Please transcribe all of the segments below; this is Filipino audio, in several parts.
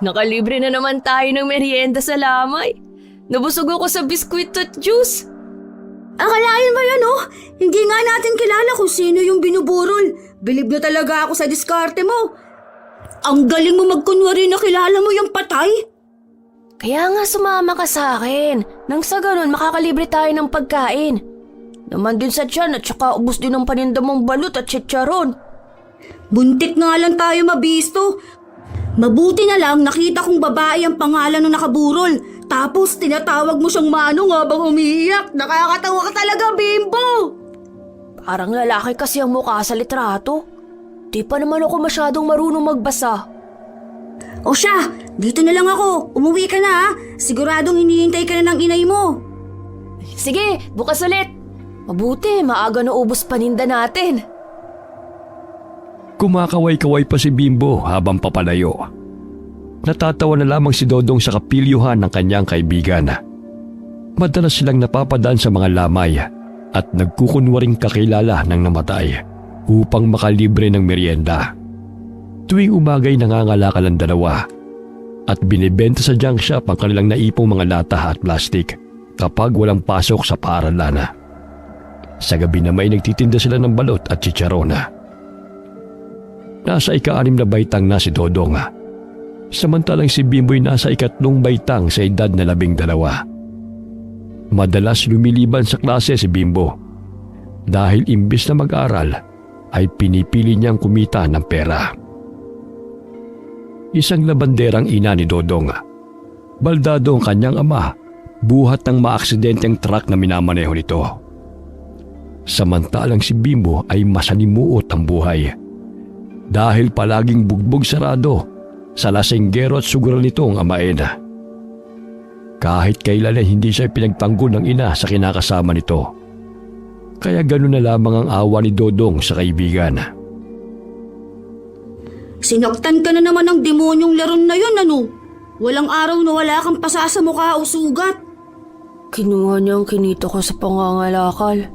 Nakalibre na naman tayo ng merienda sa lamay. Nabusog ako sa biskwit at juice. Akalain mo yan oh, hindi nga natin kilala kung sino yung binuburol. Bilib na talaga ako sa diskarte mo. Ang galing mo magkunwari na kilala mo yung patay. Kaya nga sumama ka sa akin. Nang sa ganun makakalibre tayo ng pagkain. Naman din sa tiyan at saka ubos din ng paninda mong balut at chicharon. Buntik nga lang tayo mabisto. Mabuti na lang nakita kong babae ang pangalan ng nakaburol. Tapos tinatawag mo siyang Manong habang umiiyak. Nakakatawa ka talaga, Bimbo. Parang lalaki kasi ang mukha sa litrato. Di pa naman ako masyadong marunong magbasa. O siya, dito na lang ako. Umuwi ka na ha. Siguradong hinihintay ka na ng inay mo. Sige, bukas ulit. Mabuti, maaga na ubos paninda natin. Kumakaway-kaway pa si Bimbo habang papalayo. Natatawa na lamang si Dodong sa kapilyuhan ng kanyang kaibigan. Madalas silang napapadaan sa mga lamay at nagkukunwaring kakilala ng namatay upang makalibre ng merienda. Tuwing umagay nangangalakal ang dalawa at binibenta sa junk shop ang kanilang naipong mga lata at plastik kapag walang pasok sa paaralan. Sa gabi naman ay nagtitinda sila ng balot at chicharona. Nasa ika-6 na baitang na si Dodong, samantalang si Bimbo'y nasa ika-3 baitang sa edad na 12. Madalas lumiliban sa klase si Bimbo dahil imbis na mag-aral ay pinipili niyang kumita ng pera. Isang labanderang ina ni Dodong. Baldado ang kanyang ama buhat ng maaksidenteng truck na minamaneho nito. Samantalang si Bimbo ay masalimuot ang buhay dahil palaging bugbog sarado sa lasenggero at suguran nitong amain. Kahit kailan ay hindi siya pinagtanggol ng ina sa kinakasama nito. Kaya gano'n na lamang ang awa ni Dodong sa kaibigan. Sinaktan ka na naman ng demonyong laron na yun, ano? Walang araw na wala kang pasa sa mukha o sugat. Kinuha niya ang kinita ko sa pangangalakal.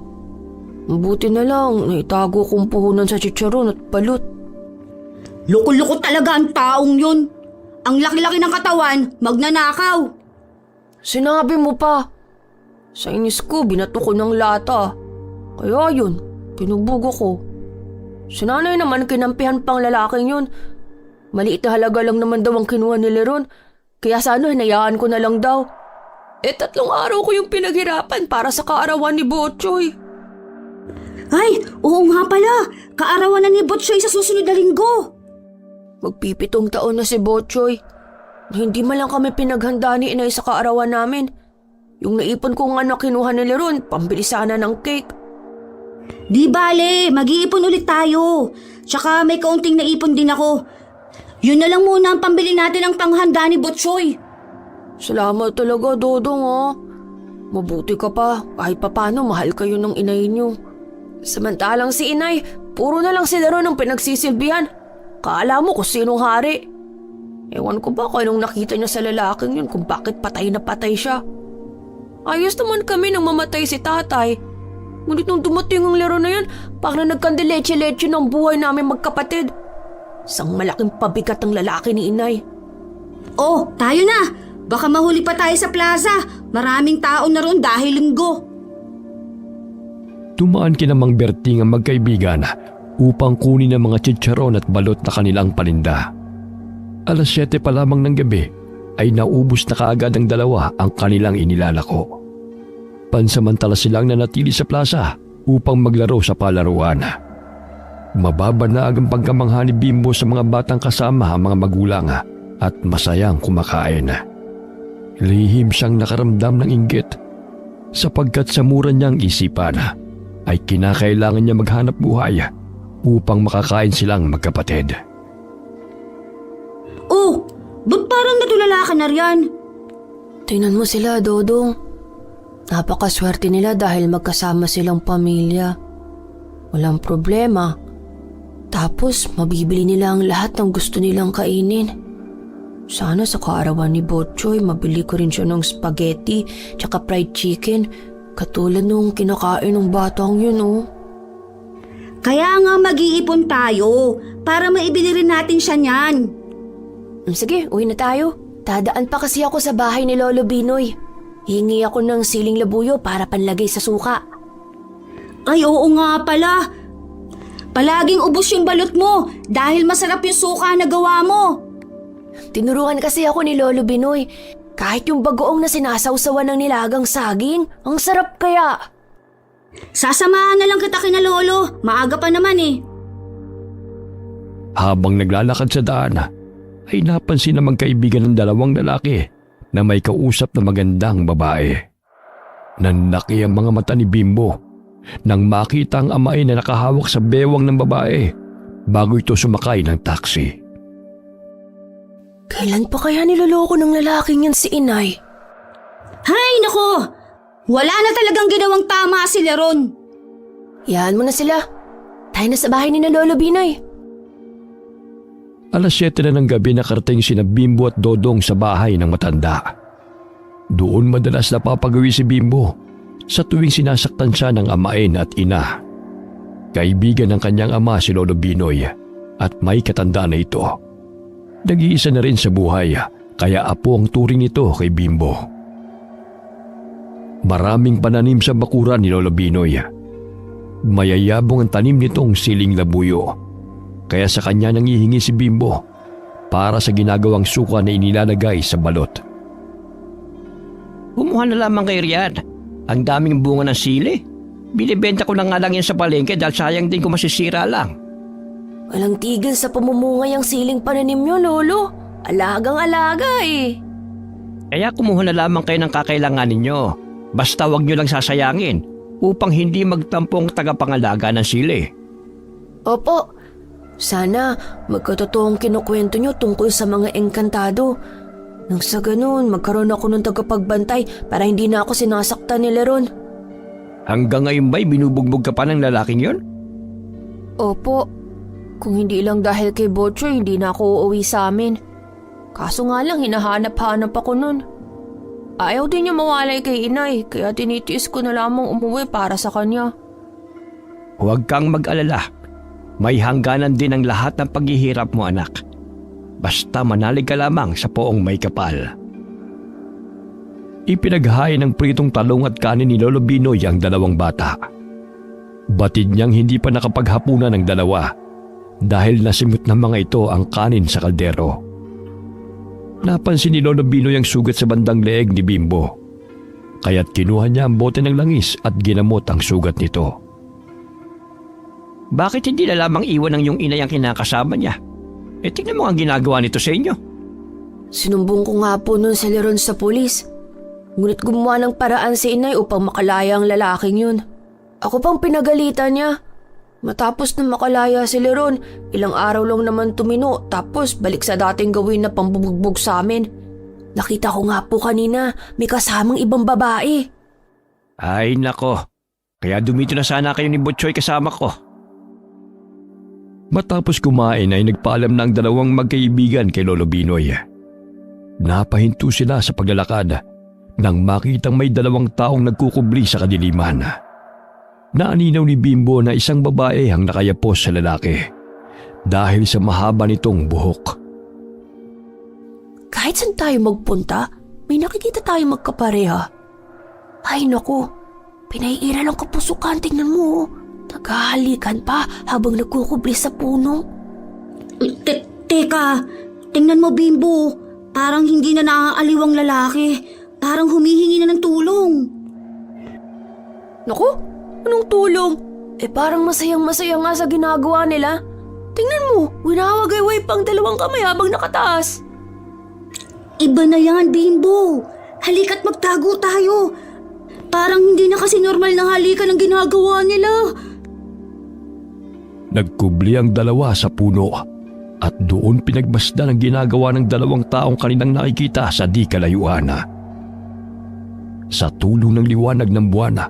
Mabuti na lang, naitago kong puhunan sa chicharon at balut. Loko-loko talaga ang taong yun. Ang laki-laki ng katawan, magnanakaw. Sinabi mo pa. Sa inis ko, binato ko ng lata. Kaya yun, pinubugo ko. Si nanay naman kinampihan pang lalaking yun. Maliit na halaga lang naman daw ang kinuha ni Leron. Kaya sana hinayaan ko na lang daw. 3 araw ko yung pinaghirapan para sa kaarawan ni Botchoy. Ay, oo nga pala. Kaarawan na ni Botchoy sa susunod na linggo. Magpipitong taon na si Botchoy. Hindi man lang kami pinaghanda ni inay sa kaarawan namin. Yung naipon kong anak kinuha ni Leron, pambili sana ng cake. Di bale, mag-iipon ulit tayo. Tsaka may kaunting naipon din ako. Yun na lang muna ang pambili natin ng panghanda ni Botchoy. Salamat talaga, Dodong Mabuti ka pa, kahit papano mahal kayo ng inay niyo. Samantalang si inay, puro na lang si Leron ang pinagsisilbihan. Kaala mo kung sinong hari. Ewan ko ba kung anong nakita niya sa lalaking yun kung bakit patay na patay siya. Ayos naman kami nang mamatay si tatay. Ngunit nung dumating ang Leron na yun, parang nagkandileche-leche ng buhay namin magkapatid. Isang malaking pabigat ang lalaki ni inay. Oh, tayo na. Baka mahuli pa tayo sa plaza. Maraming tao na ron dahil linggo. Tumaan kina Mang Berting ang magkaibigan upang kunin ang mga chicharon at balot na kanilang paninda. 7:00 pa lamang ng gabi ay naubos na kaagad ng dalawa ang kanilang inilalako. Pansamantala silang nanatili sa plaza upang maglaro sa palaruan. Mababanag ang pagkamangha ni Bimbo sa mga batang kasama ang mga magulang at masayang kumakain. Lihim siyang nakaramdam ng inggit sapagkat sa mura niyang isipan ay kinakailangan niya maghanap buhay upang makakain silang magkapatid. Oh, ba't parang natulala ka na riyan? Tingnan mo sila, Dodong. Napakaswerte nila dahil magkasama silang pamilya. Walang problema. Tapos mabibili nila ang lahat ng gusto nilang kainin. Sana sa kaarawan ni Botchoy mabili ko rin siya ng spaghetti tsaka fried chicken katulad nung kinakain ng batang yun Kaya nga mag-iipon tayo para maibili rin natin siya niyan. Sige, uwi na tayo. Dadaan pa kasi ako sa bahay ni Lolo Binoy. Hingi ako ng siling labuyo para panlagay sa suka. Ay, oo nga pala. Palaging ubos yung balot mo dahil masarap yung suka na gawa mo. Tinuruan kasi ako ni Lolo Binoy. Kahit yung bagoong na sinasawsawan ng nilagang saging, ang sarap kaya. Sasamahan na lang kita kina Lolo. Maaga pa naman eh. Habang naglalakad sa daan, ay napansin na magkaibigan ng dalawang lalaki na may kausap na magandang babae. Nanlaki ang mga mata ni Bimbo nang makita ang amay na nakahawak sa bewang ng babae bago ito sumakay ng taxi. Kailan pa kaya niloloko ng lalaking yan si Inay? Hay nako! Wala na talagang ginawang tama si Leron. Yan mo na sila. Tayo na sa bahay ni na Lolo Binoy. Alas 7 na ng gabi nakarating sina Bimbo at Dodong sa bahay ng matanda. Doon madalas napapagawi si Bimbo sa tuwing sinasaktan siya ng amain at ina. Kaibigan ng kanyang ama si Lolo Binoy at may katandaan na ito. Nag-iisa na rin sa buhay kaya apo ang turing nito kay Bimbo. Maraming pananim sa bakuran ni Lolo Binoy. Mayayabong ang tanim nitong siling labuyo. Kaya sa kanya nangihingi si Bimbo para sa ginagawang suka na inilalagay sa balot. Kumuha na lamang kay Rian. Ang daming bunga ng sili. Binibenta ko na nga lang yan sa palengke dahil sayang din kung masisira lang. Walang tigil sa pamumungay ang siling pananim nyo, Lolo. Alagang-alaga eh. Kaya kumuha na lamang kayo ng kakailangan ninyo. Basta wag nyo lang sasayangin upang hindi magtampong tagapangalaga ng sili. Opo. Sana magkatotoong kinukwento nyo tungkol sa mga engkantado. Nang sa ganun, magkaroon ako ng tagapagbantay para hindi na ako sinasaktan ni Leron. Hanggang ngayon ba'y binubugbog ka pa ng lalaking yon? Opo. Kung hindi lang dahil kay Butcher, hindi na ako uuwi sa amin. Kaso nga lang, hinahanap-hanap ako nun. Ayaw din niya mawalay kay Inay, kaya tinitiis ko na lamang umuwi para sa kanya. Huwag kang mag-alala. May hangganan din ang lahat ng paghihirap mo, anak. Basta manalig ka lamang sa poong may kapal. Ipinaghain ng pritong talong at kanin ni Lolo Binoy ang dalawang bata. Batid niyang hindi pa nakapaghapunan ng dalawa dahil nasimot ng mga ito ang kanin sa kaldero. Napansin ni Lolo Binoy ang sugat sa bandang leeg ni Bimbo. Kaya't kinuha niya ang bote ng langis at ginamot ang sugat nito. Bakit hindi na lamang iwan ng iyong inay ang kinakasama niya? Tingnan mo ang ginagawa nito sa inyo. Sinumbong ko nga po nun si Leron sa pulis. Ngunit gumawa ng paraan si Inay upang makalaya ang lalaking yun. Ako pang pinagalitan niya. Matapos na makalaya si Leron, ilang araw lang naman tumino tapos balik sa dating gawin na pambubugbog sa amin. Nakita ko nga po kanina may kasamang ibang babae. Ay nako, kaya dumito na sana kayo ni Butchoy kasama ko. Matapos kumain ay nagpaalam na ang dalawang magkaibigan kay Lolo Binoy. Napahinto sila sa paglalakad nang makitang may dalawang taong nagkukubli sa kadiliman. Naaninaw ni Bimbo na isang babae ang nakayapos sa lalaki dahil sa mahaba nitong buhok. Kahit saan tayo magpunta, may nakikita tayo magkapareha. Ay naku, pinaiira lang kapusukan, tingnan mo. Naghahalikan pa habang nagkukubli sa puno. Teka, tingnan mo Bimbo. Parang hindi na naaaliw ang lalaki. Parang humihingi na ng tulong. Naku, anong tulong? Parang masayang-masaya nga sa ginagawa nila. Tingnan mo, winawagayway pang dalawang kamay habang nakataas. Iba na yan, Bimbo. Halika't magtago tayo. Parang hindi na kasi normal na halikan ang ginagawa nila. Nagkubli ang dalawa sa puno at doon pinagbasdan ang ginagawa ng dalawang taong kanilang nakikita sa di kalayuan. Sa tulong ng liwanag ng buwan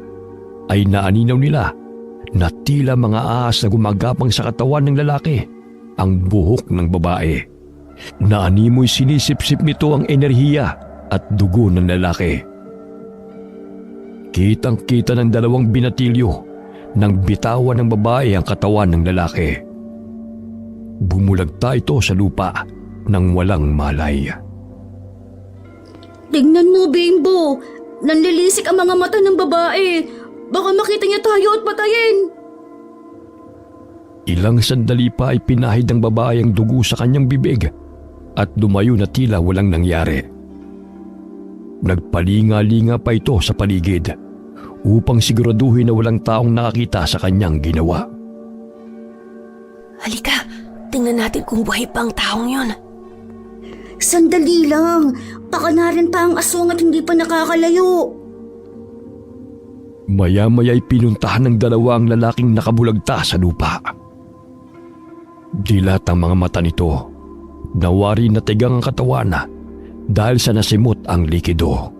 ay naaninaw nila na tila mga ahas na gumagapang sa katawan ng lalaki ang buhok ng babae. Naanimoy sinisip-sip nito ang enerhiya at dugo ng lalaki. Kitang-kita ng dalawang binatilyo nang bitawan ng babae ang katawan ng lalaki. Bumulagta ito sa lupa nang walang malay. Tingnan mo, Bimbo. Nanlilisik ang mga mata ng babae. Baka makita niya tayo at patayin. Ilang sandali pa ay pinahid ng babae ang dugo sa kanyang bibig at lumayo na tila walang nangyari. Nagpalinga-linga pa ito sa paligid upang siguraduhin na walang taong nakakita sa kanyang ginawa. Halika, tingnan natin kung buhay pa ang taong yon. Sandali lang. Baka narin pa ang aswang at hindi pa nakakalayo. Maya-maya'y pinuntahan ng dalawa ang lalaking nakabulagta sa lupa. Dilat ang mga mata nito. Nawari na tigang ang katawan dahil sa nasimot ang likido.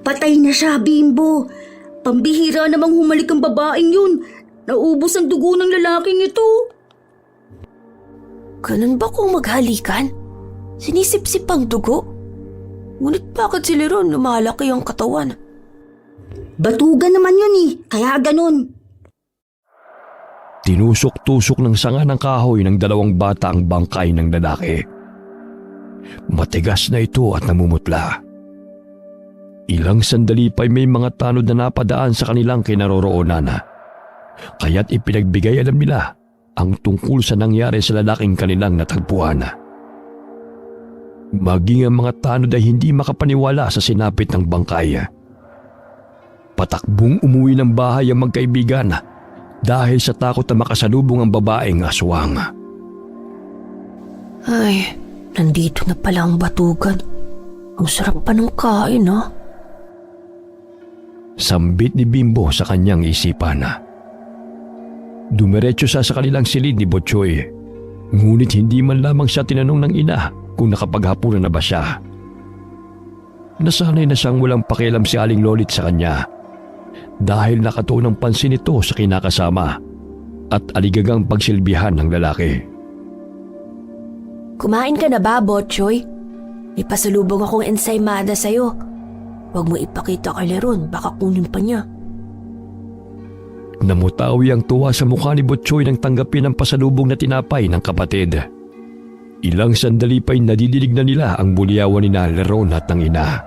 Patay na siya, Bimbo. Pambihira namang humalik ang babaeng yun. Naubos ang dugo ng lalaking ito. Ganun ba kung maghalikan? Sinisip-sip ang dugo? Ngunit bakit si Leron lumalaki ang katawan? Batugan naman yun kaya ganun. Tinusok-tusok ng sanga ng kahoy ng dalawang bata ang bangkay ng lalaki. Matigas na ito at namumutla. Ilang sandali pa'y may mga tanod na napadaan sa kanilang kinaroroonan. Kaya't ipinagbigay alam nila ang tungkol sa nangyari sa lalaking kanilang natagpuan. Maging ang mga tanod ay hindi makapaniwala sa sinapit ng bangkay. Patakbong umuwi ng bahay ang magkaibigan dahil sa takot na makasalubong ang babaeng aswang. Ay, nandito na pala ang batugan. Ang sarap pa ng kain, ha? Sambit ni Bimbo sa kanyang isipan. Dumiretso siya sa kanilang silid ni Butchoy. Ngunit hindi man lamang siya tinanong ng ina kung nakapaghapunan na ba siya. Nasanay na siyang walang pakialam si Aling Lolit sa kanya dahil nakatuon ang pansin ito sa kinakasama at aligagang pagsilbihan ng lalaki. Kumain ka na ba, Botchoy? May pasalubong akong ensaymada sa'yo. Huwag mo ipakita kay Leron, baka kunin pa niya. Namutawi ang tuwa sa mukha ni Butchoy nang tanggapin ang pasalubong na tinapay ng kapatid. Ilang sandali pa'y nadidinig na nila ang bulyawan ni Leron at ng ina.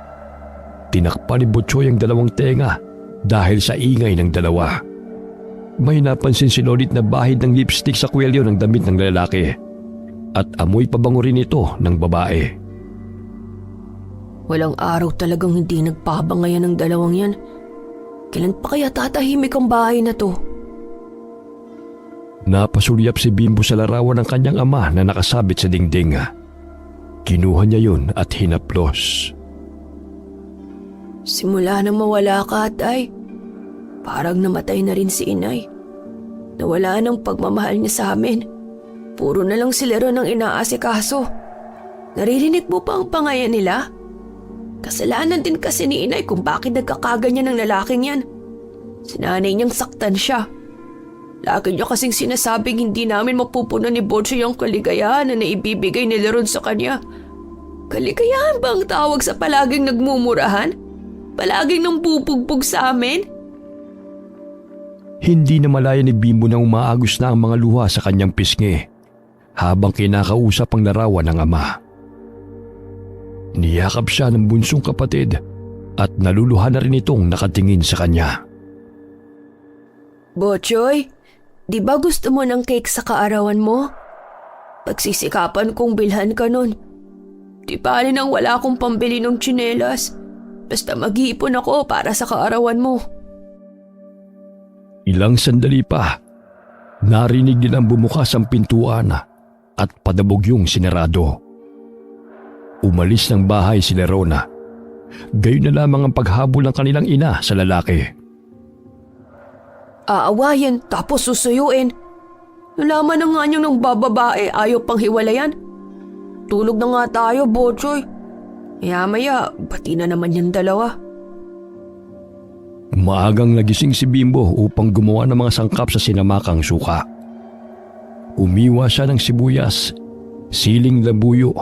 Tinakpan ni Butchoy ang dalawang tenga dahil sa ingay ng dalawa. May napansin si Lolit na bahid ng lipstick sa kwelyo ng damit ng lalaki at amoy pabango rin ito ng babae. Walang araw talagang hindi nagpabangayan ng dalawang yan. Kailan pa kaya tatahimik ang bahay na to? Napasulyap si Bimbo sa larawan ng kanyang ama na nakasabit sa dingding. Kinuha niya yun at hinaplos. Simula nang mawala ka, Tay, parang namatay na rin si Inay. Nawala ng pagmamahal niya sa amin. Puro na lang si Leron ang inaasikaso. Naririnig mo pa ang pangayan nila? Kasalanan din kasi ni Inay kung bakit nagkakaganyan ng lalaking yan. Sinanay niyang saktan siya. Lagi niya kasing sinasabing hindi namin mapupunan ni Botchoy ang kaligayahan na naibibigay ni Leron sa kanya. Kaligayahan ba ang tawag sa palaging nagmumurahan? Palaging nang bubugbog sa amin? Hindi na malaya ni Bimbo na umaagos na ang mga luha sa kanyang pisngi habang kinakausap ang larawan ng ama. Niyakap siya ng bunsong kapatid at naluluhan na rin itong nakatingin sa kanya. Botchoy, di ba gusto mo ng cake sa kaarawan mo? Pagsisikapan kong bilhan ka nun. Di bali nang wala akong pambili ng tsinelas. Basta mag-iipon ako para sa kaarawan mo. Ilang sandali pa, narinig nilang bumukas ang pintuan at padabog yung sinarado. Umalis ng bahay si Lerona. Gayon na lamang ang paghabol ng kanilang ina sa lalaki. Aawayan tapos susuyuin. Nalaman na nga niyang ng bababae ayaw pang hiwalayan. Tulog na nga tayo, Botchoy. Maya-maya, bati na naman yung dalawa. Maagang nagising si Bimbo upang gumawa ng mga sangkap sa sinamakang suka. Umiwa siya ng sibuyas, siling labuyo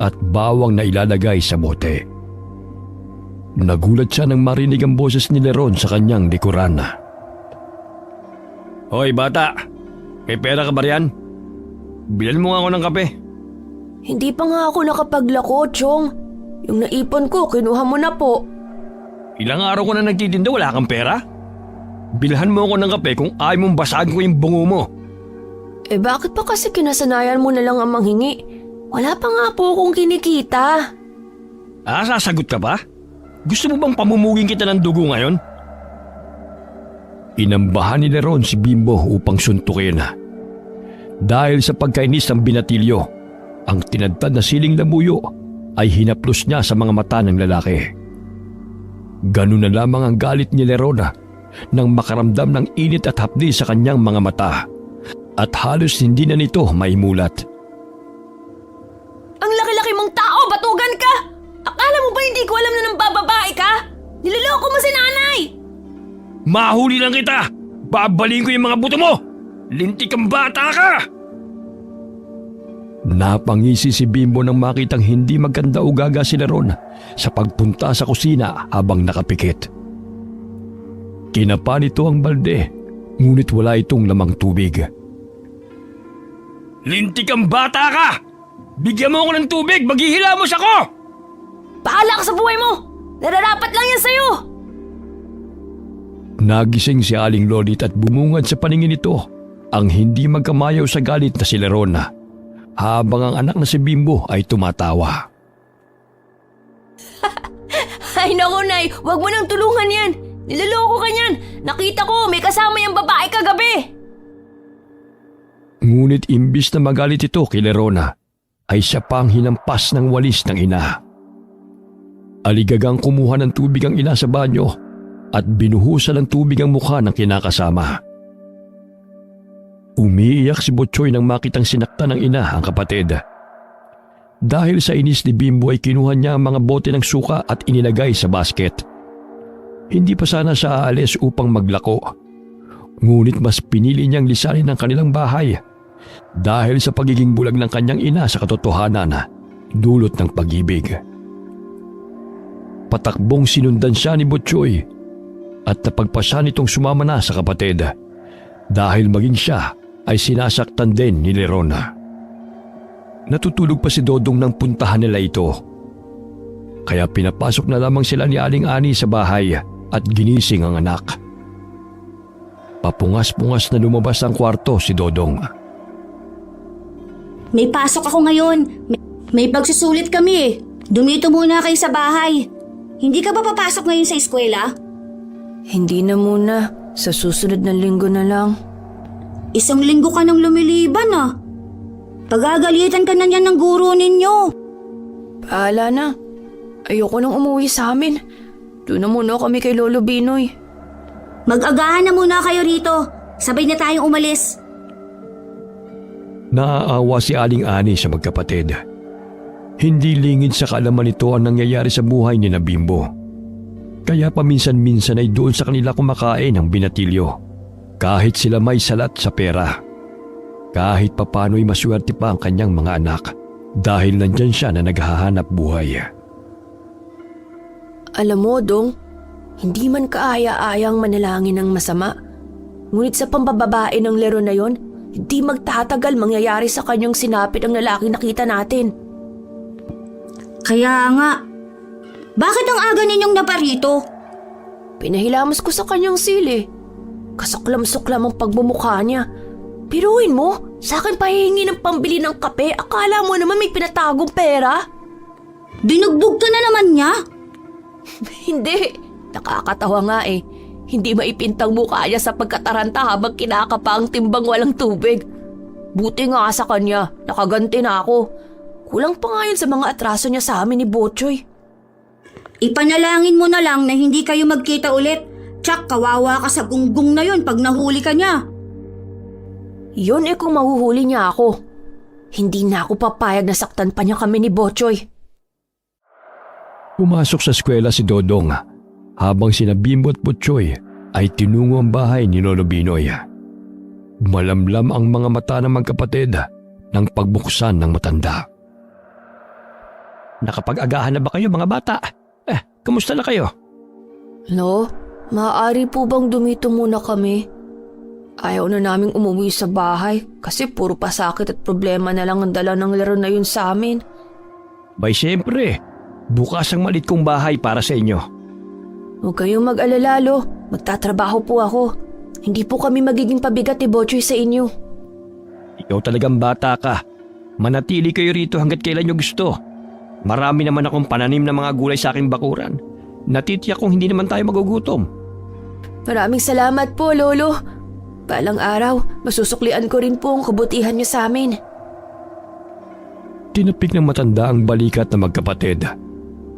at bawang na ilalagay sa bote. Nagulat siya nang marinig ang boses ni Leron sa kanyang likuran. Hoy bata, may pera ka ba riyan? Bilan mo nga ako ng kape. Hindi pa nga ako nakapaglako, Chong. Yung naipon ko, kinuha mo na po. Ilang araw ko na nagtitinda, wala kang pera? Bilhan mo ako ng kape kung ayaw mong basagin ko yung bungo mo. Eh bakit pa kasi kinasanayan mo na lang ang manghingi? Wala pa nga po akong kinikita. Ah, sasagot ka pa? Gusto mo bang pamumugin kita ng dugo ngayon? Inambahan ni Leron si Bimbo upang suntukin. Dahil sa pagkainis ng binatilyo, ang tinadtad na siling labuyo ay hinaplos niya sa mga mata ng lalaki. Ganun na lamang ang galit ni Leron nang makaramdam ng init at hapdi sa kanyang mga mata at halos hindi na nito maimulat. Ang laki-laki mong tao, batugan ka! Akala mo ba hindi ko alam na nang bababae ka? Niloloko mo si nanay! Mahuli lang kita! Babaling ko yung mga buto mo! Lintik kang bata ka! Napangisi si Bimbo nang makitang hindi maganda ugaga si Leron sa pagpunta sa kusina habang nakapikit. Kinapa nito ang balde, ngunit wala itong lamang tubig. Lintik kang bata ka! Bigyan mo ako ng tubig, maghihilamos ako! Bahala ka sa buhay mo! Nararapat lang yan sa'yo! Nagising si Aling Lolit at bumungad sa paningin nito ang hindi magkamayaw sa galit na si Leron, habang ang anak na si Bimbo ay tumatawa. Ay naku, Nay! Huwag mo nang tulungan yan! Niloloko ka niyan! Nakita ko, may kasama yung babae kagabi! Ngunit imbis na magalit ito kay Lerona, ay siya pang hinampas ng walis ng ina. Aligagang kumuha ng tubig ang ina sa banyo at binuhusan ng tubig ang mukha ng kinakasama. Umiiyak si Butchoy nang makitang sinaktan ng ina ang kapatid. Dahil sa inis ni Bimbo ay kinuha niya ang mga bote ng suka at inilagay sa basket. Hindi pa sana siya aalis upang maglako. Ngunit mas pinili niyang lisanin ang kanilang bahay dahil sa pagiging bulag ng kanyang ina sa katotohanan, dulot ng pag-ibig. Patakbong sinundan siya ni Butchoy at napagpasya nitong sumama na sa kapatid dahil maging siya ay sinasaktan din ni Lerona. Natutulog pa si Dodong nang puntahan nila ito. Kaya pinapasok na lamang sila ni Aling Ani sa bahay at ginising ang anak. Papungas-pungas na lumabas ang kwarto si Dodong. May pasok ako ngayon. May pagsusulit kami eh. Dumito muna kayo sa bahay. Hindi ka ba papasok ngayon sa eskwela? Hindi na muna. Sa susunod na linggo na lang. Isang linggo ka nang lumiliban ah. Pagagalitan ka na niyan ng guro ninyo. Paala na. Ayoko nang umuwi sa amin. Doon na muna kami kay Lolo Binoy. Mag-agahan na muna kayo rito. Sabay na tayong umalis. Naaawa si Aling Ani sa magkapatid. Hindi lingid sa kaalaman nito ang nangyayari sa buhay ni na Bimbo. Kaya paminsan-minsan ay doon sa kanila kumakain ang binatilyo. Kahit sila may salat sa pera. Kahit papano'y maswerte pa ang kanyang mga anak dahil nandyan siya na naghahanap buhay. Alam mo, Dong, hindi man kaaya-ayang manalangin ng masama. Ngunit sa pambababae ng Leron na yon, hindi magtatagal mangyayari sa kanyang sinapit ang lalaking nakita natin. Kaya nga. Bakit ang aga ninyong naparito? Pinahilamos ko sa kanyang sili. Kasuklam-suklam ang pagbumukha niya. Piruin mo, sa akin pahihingi ng pambili ng kape, akala mo naman may pinatagong pera? Binugbog ka na naman niya? Hindi, nakakatawa nga eh. Hindi maipintang mukha niya sa pagkataranta habang kinakapa ang timbang walang tubig. Buti nga sa kanya, nakaganti na ako. Kulang pa nga yun sa mga atraso niya sa amin ni Butchoy. Ipanalangin mo na lang na hindi kayo magkita ulit. Tsak, kawawa ka sa gunggong na yun pag nahuli ka niya. Yun eh kung mahuhuli niya ako. Hindi na ako papayag na saktan pa niya kami ni Butchoy. Pumasok sa eskwela si Dodong habang sina Bimbo at Butchoy ay tinungo ang bahay ni Lolo Binoy. Malamlam ang mga mata ng magkapatid nang pagbuksan ng matanda. Nakapag-agahan na ba kayo mga bata? Kamusta na kayo? Lo, maaari po bang dumito muna kami? Ayaw na naming umuwi sa bahay kasi puro pasakit at problema na lang ang dala ng laro na yun sa amin. Bay siyempre, bukas ang malit kong bahay para sa inyo. Huwag kayong mag-alala, Lo. Magtatrabaho po ako. Hindi po kami magiging pabigat ni Botchoy sa inyo. Ikaw talagang bata ka. Manatili kayo rito hanggat kailan nyo gusto. Marami naman akong pananim na mga gulay sa aking bakuran. Natitiyak kong hindi naman tayo magugutom. Maraming salamat po, Lolo. Balang araw, masusuklian ko rin po ang kabutihan niyo sa amin. Tinapik ng matanda ang balikat na magkapatid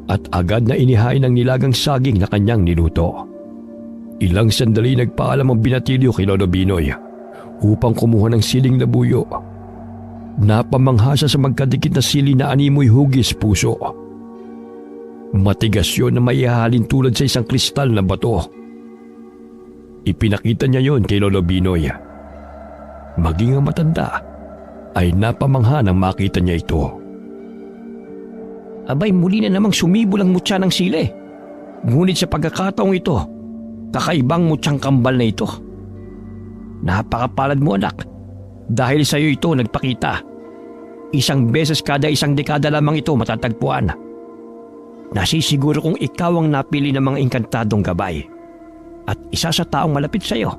at agad na inihain ang nilagang saging na kanyang niluto. Ilang sandali nagpaalam ang binatilyo kay Lolo Binoy upang kumuha ng siling labuyo. Napamangha siya sa magkadikit na sili na animoy hugis puso. Matigas yun na maihahalin tulad sa isang kristal na bato. Ipinakita niya yon kay Lolo Binoy. Maging ang matanda ay napamangha nang makita niya ito. Abay, muli na namang sumibol ang mutya ng sili. Ngunit sa pagkakataong ito, kakaibang mutyang kambal na ito. Napakapalad mo, anak. Dahil sa iyo ito nagpakita. Isang beses kada isang dekada lamang ito matatagpuan. Nasisiguro kong ikaw ang napili ng mga inkantadong gabay. At isa sa taong malapit sa iyo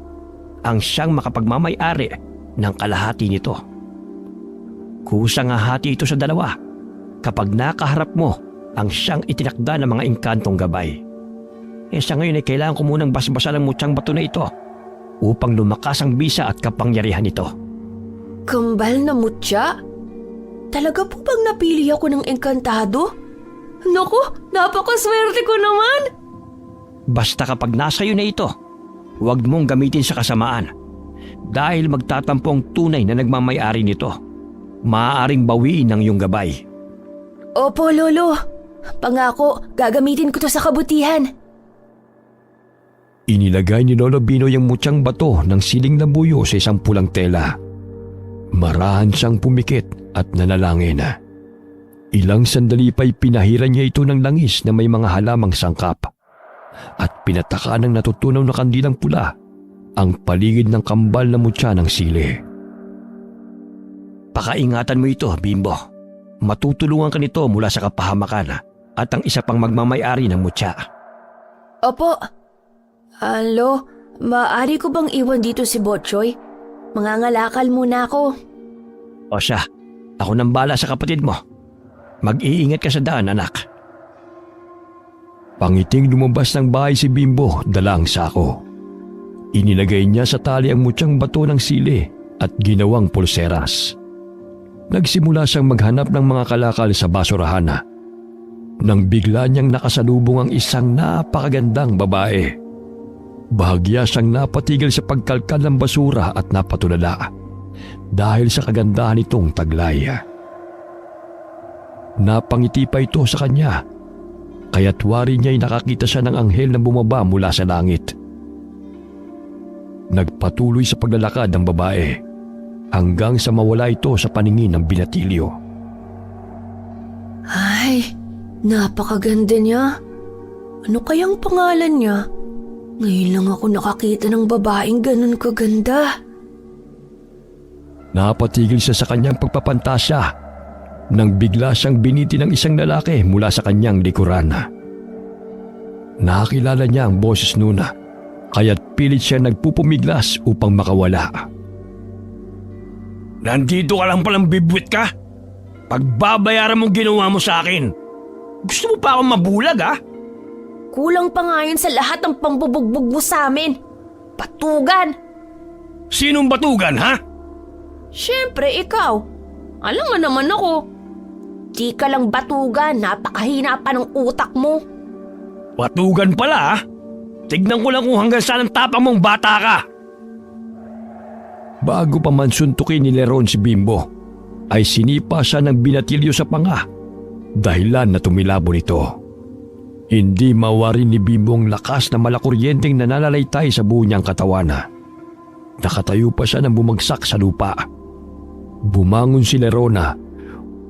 ang siyang makapagmamay-ari ng kalahati nito. Kusang hati ito sa dalawa kapag nakaharap mo ang siyang itinakda ng mga inkantong gabay. Sa ngayon ay kailangan ko munang basbasan ang mutyang bato na ito upang lumakas ang bisa at kapangyarihan nito. Kambal na mutya? Talaga po bang napili ako ng engkantado? Naku, napakaswerte ko naman! Basta kapag nasa iyo na ito, huwag mong gamitin sa kasamaan. Dahil magtatampo ang tunay na nagmamay-ari nito. Maaaring bawiin ang iyong gabay. Opo, Lolo. Pangako, gagamitin ko to sa kabutihan. Inilagay ni Lolo Binoy ang mutyang bato ng siling labuyo sa isang pulang tela. Marahan siyang pumikit at nanalangin. Ilang sandali pa'y pinahiran niya ito ng langis na may mga halamang sangkap at pinataka ng natutunaw na kandilang pula ang paligid ng kambal na mutya ng sili. Pakaingatan mo ito, Bimbo. Matutulungan ka nito mula sa kapahamakan at ang isa pang magmamay-ari ng mutya. Opo. Alo, maaari ko bang iwan dito si Botchoy? Mangangalakal muna ako. O siya, ako nang bala sa kapatid mo. Mag-iingat ka sa daan, anak. Pangiting lumabas ng bahay si Bimbo, dala ang sako. Inilagay niya sa tali ang mutyang bato ng sili at ginawang pulseras. Nagsimula siyang maghanap ng mga kalakal sa basurahan nang bigla niyang nakasalubong ang isang napakagandang babae. Bahagya siyang napatigil sa pagkalkal ng basura at napatulala dahil sa kagandahan nitong taglay. Napangiti pa ito sa kanya, kaya't wari niya'y nakakita siya ng anghel na bumaba mula sa langit. Nagpatuloy sa paglalakad ng babae hanggang sa mawala ito sa paningin ng binatilyo. Ay, napakaganda niya. Ano kayang pangalan niya? Ngayon lang ako nakakita ng babaeng ganun kaganda. Napatigil siya sa kanyang pagpapantasya nang bigla siyang biniti ng isang lalaki mula sa kanyang likuran. Nakakilala niya ang boses nun, kaya't pilit siya nagpupumiglas upang makawala. Nandito ka lang palang bibwit ka? Pagbabayaran mong ginawa mo sa akin. Gusto mo pa akong mabulag, ha? Kulang pa nga yun sa lahat ng pambubugbog mo sa amin. Batugan! Sinong batugan, ha? Siyempre, ikaw. Alam mo naman ako. Di ka lang batugan, napakahina pa ng utak mo. Batugan pala, ha? Tignan ko lang kung hanggang saan ang tapang mong bata ka. Bago pa man suntukin ni Leron si Bimbo, ay sinipa siya ng binatilyo sa panga, dahilan na tumilabo nito. Hindi mawarin ni Bimbo ang lakas na malakuryenteng nananalaytay sa buo niyang katawan. Nakatayo pa siya nang bumagsak sa lupa. Bumangon si Lerona,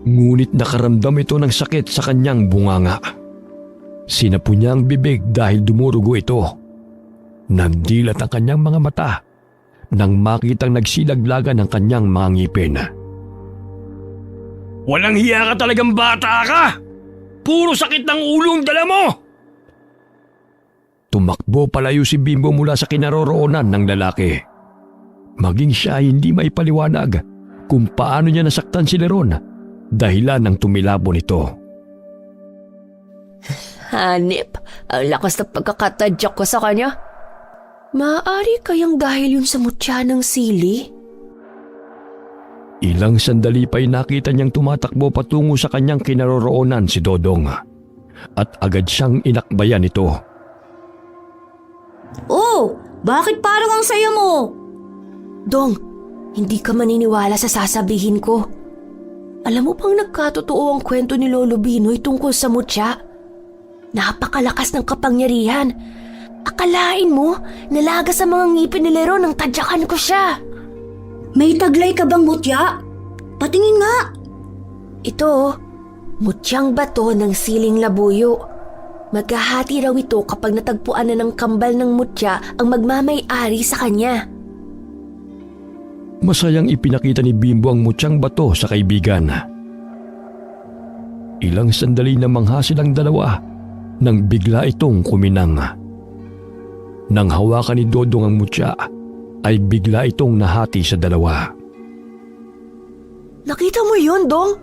ngunit nakaramdam ito ng sakit sa kanyang bunganga. Sinapo niya ang bibig dahil dumurugo ito. Nagdilat ang kanyang mga mata nang makitang nagsilaglagan ng kanyang mga ngipin. Walang hiya ka talagang bata ka! Puro sakit ng ulo ang dala mo! Tumakbo palayo si Bimbo mula sa kinaroroonan ng lalaki. Maging siya ay hindi maipaliwanag kung paano niya nasaktan si Leron dahilan ng tumilabo nito. Hanip, ang lakas na pagkakatadyak ko sa kanya. Maaari kayang dahil yun sa mutya ng sili? Ilang sandali pa'y nakita niyang tumatakbo patungo sa kanyang kinaroroonan si Dodong at agad siyang inakbayan nito. Oh, bakit parang ang saya mo? Dong, hindi ka maniniwala sa sasabihin ko. Alam mo bang nagkatotoo ang kwento ni Lolo Binoy tungkol sa mutya? Napakalakas ng kapangyarihan. Akalain mo, nalaga sa mga ngipin ni Leron nang tadyakan ko siya. May taglay ka bang mutya? Patingin nga. Ito, mutyang bato ng siling labuyo. Maghahati raw ito kapag natagpuan na ng kambal ng mutya ang magmamay-ari sa kanya. Masayang ipinakita ni Bimbo ang mutyang bato sa kaibigan. Ilang sandali na mangha silang dalawa nang bigla itong kuminang. Nang hawakan ni Dodong ang mutya, ay bigla itong nahati sa dalawa. Nakita mo yun, Dong?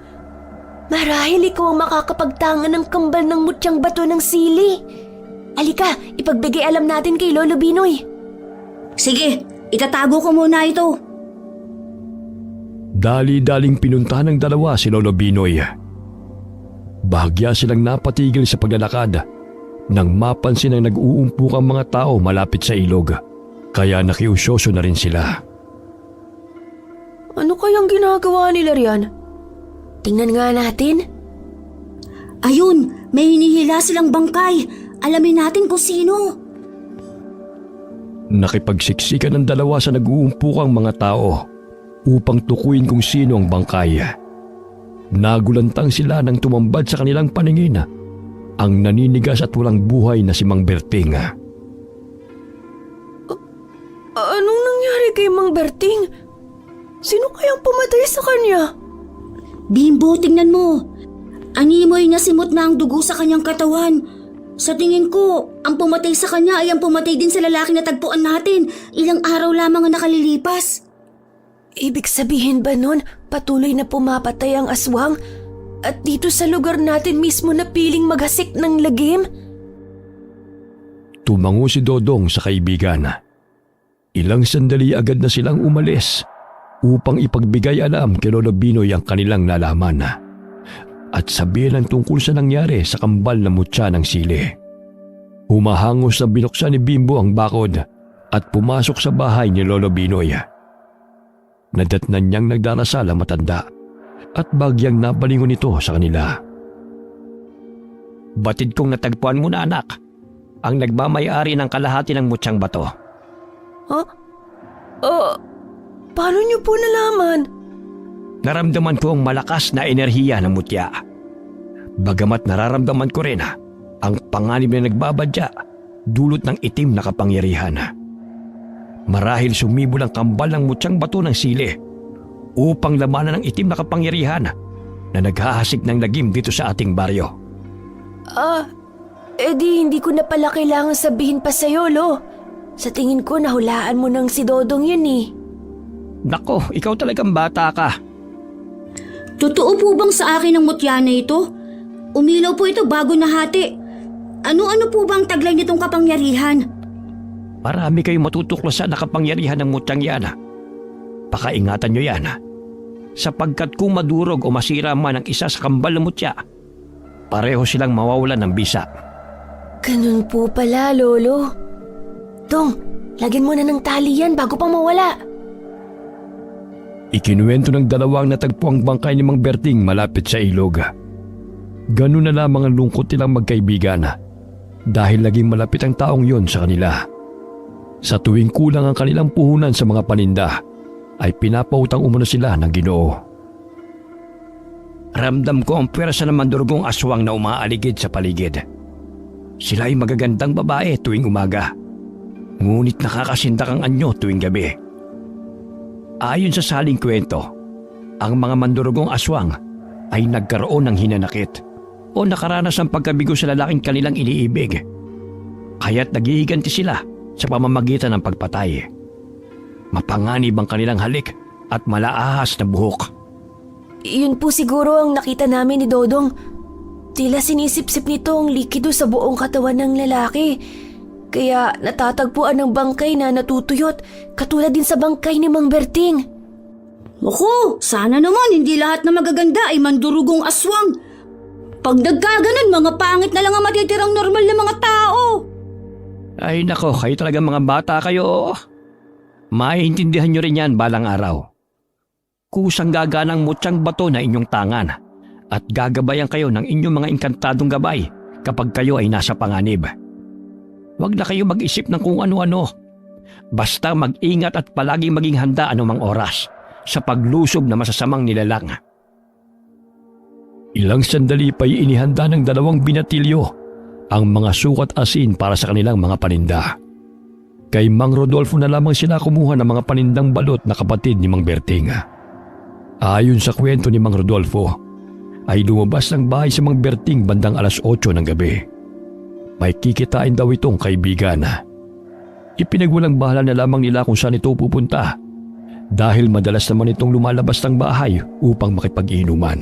Marahil ikaw ang makakapagtangan ng kambal ng mutyang bato ng sili. Alika, ipagbigay alam natin kay Lolo Binoy. Sige, itatago ko muna ito. Dali-daling pinuntahan ng dalawa si Lolo Binoy. Bahagya silang napatigil sa paglalakad nang mapansin ang nag-uumpukang mga tao malapit sa ilog. Kaya nakiusyoso na rin sila. Ano kayang ginagawa nila riyan? Tingnan nga natin. Ayun, may hinihila silang bangkay. Alamin natin kung sino. Nakipagsiksikan ng dalawa sa nag-uumpukang mga tao upang tukuyin kung sino ang bangkay. Nagulantang sila nang tumambad sa kanilang paningin ang naninigas at walang buhay na si Mang Berting. Anong nangyari kay Mang Berting? Sino kayang pumatay sa kanya? Bimbo, tingnan mo. Animoy na simot na ang dugo sa kanyang katawan. Sa tingin ko, ang pumatay sa kanya ay ang pumatay din sa lalaki na tagpuan natin. Ilang araw lamang ang nakalilipas. Ibig sabihin ba nun, patuloy na pumapatay ang aswang? At dito sa lugar natin mismo na piling maghasik ng lagim? Tumango si Dodong sa kaibigan. Ilang sandali agad na silang umalis upang ipagbigay alam kay Lolo Binoy ang kanilang nalaman at sabihin ang tungkol sa nangyari sa kambal na mutya ng sili. Humahangos na binuksan ni Bimbo ang bakod at pumasok sa bahay ni Lolo Binoy. Nadatnan niyang nagdarasal ang matanda at bagyang nabalingon ito sa kanila. Batid kong natagpuan mo na, anak, ang nagmamay-ari ng kalahati ng mutyang bato. Ha? Paano niyo po nalaman? Naramdaman ko ang malakas na enerhiya ng mutya. Bagamat nararamdaman ko rin ang panganib na nagbabadya dulot ng itim na kapangyarihan. Marahil sumibol ang kambal ng mutyang bato ng sili upang lamanan ng itim na kapangyarihan na naghahasik ng lagim dito sa ating baryo. Hindi ko na pala kailangan sabihin pa sa'yo, Lo. Sa tingin ko nahulaan mo ng si Dodong yun eh. Nako, ikaw talagang bata ka. Totoo po bang sa akin ang mutya na ito? Umilaw po ito bago nahati. Ano-ano po bang taglay nitong kapangyarihan? Marami kayong matutuklasan na kapangyarihan ng mutyang yan. Pakaingatan nyo yan. Sapagkat kung madurog o masira man ang isa sa kambal na mutya, pareho silang mawawalan ng bisa. Ganun po pala, Lolo. Dong, lagyan mo na ng tali yan bago pang mawala. Ikinuwento ng dalawang natagpuang bangkay ni Mang Berting malapit sa ilog. Ganun na lamang ang lungkot nilang magkaibigan dahil naging malapit ang taong yon sa kanila. Sa tuwing kulang ang kanilang puhunan sa mga paninda, ay pinapautang umano sila ng Ginoo. Ramdam ko ang pwersa ng mandurugong aswang na umaaligid sa paligid. Sila ay magagandang babae tuwing umaga, ngunit nakakasindak ang anyo tuwing gabi. Ayon sa saling kwento, ang mga mandurugong aswang ay nagkaroon ng hinanakit o nakaranas ng pagkabigo sa lalaking kanilang iniibig. Kaya't naghihiganti sila sa pamamagitan ng pagpatay. Mapanganib ang kanilang halik at malaahas na buhok. Yun po siguro ang nakita namin ni Dodong. Tila sinisip-sip nito ang likido sa buong katawan ng lalaki. Kaya natatagpuan ng bangkay na natutuyot, katulad din sa bangkay ni Mang Berting. Naku, sana naman hindi lahat na magaganda ay mandurugong aswang. Pag nagkaganon, mga pangit na lang ang matitirang normal na mga tao. Ay nako, kayo talaga mga bata kayo. Maiintindihan nyo rin yan balang araw. Kusang gaganang mutyang bato na inyong tangan at gagabayan kayo ng inyong mga inkantadong gabay kapag kayo ay nasa panganib. Huwag na kayo mag-isip ng kung ano-ano. Basta mag-ingat at palaging maging handa anumang oras sa paglusob na masasamang nilalang. Ilang sandali pa'y inihanda ng dalawang binatilyo ang mga sukat asin para sa kanilang mga paninda. Kay Mang Rodolfo na lamang sila kumuha ng mga panindang balot na kapatid ni Mang Berting. Ayon sa kwento ni Mang Rodolfo, ay lumabas ng bahay si Mang Berting bandang alas 8 ng gabi. May kikitain daw itong kaibigan. Ipinagwalang bahala na lamang nila kung saan ito pupunta dahil madalas naman itong lumalabas ng bahay upang makipag-inuman.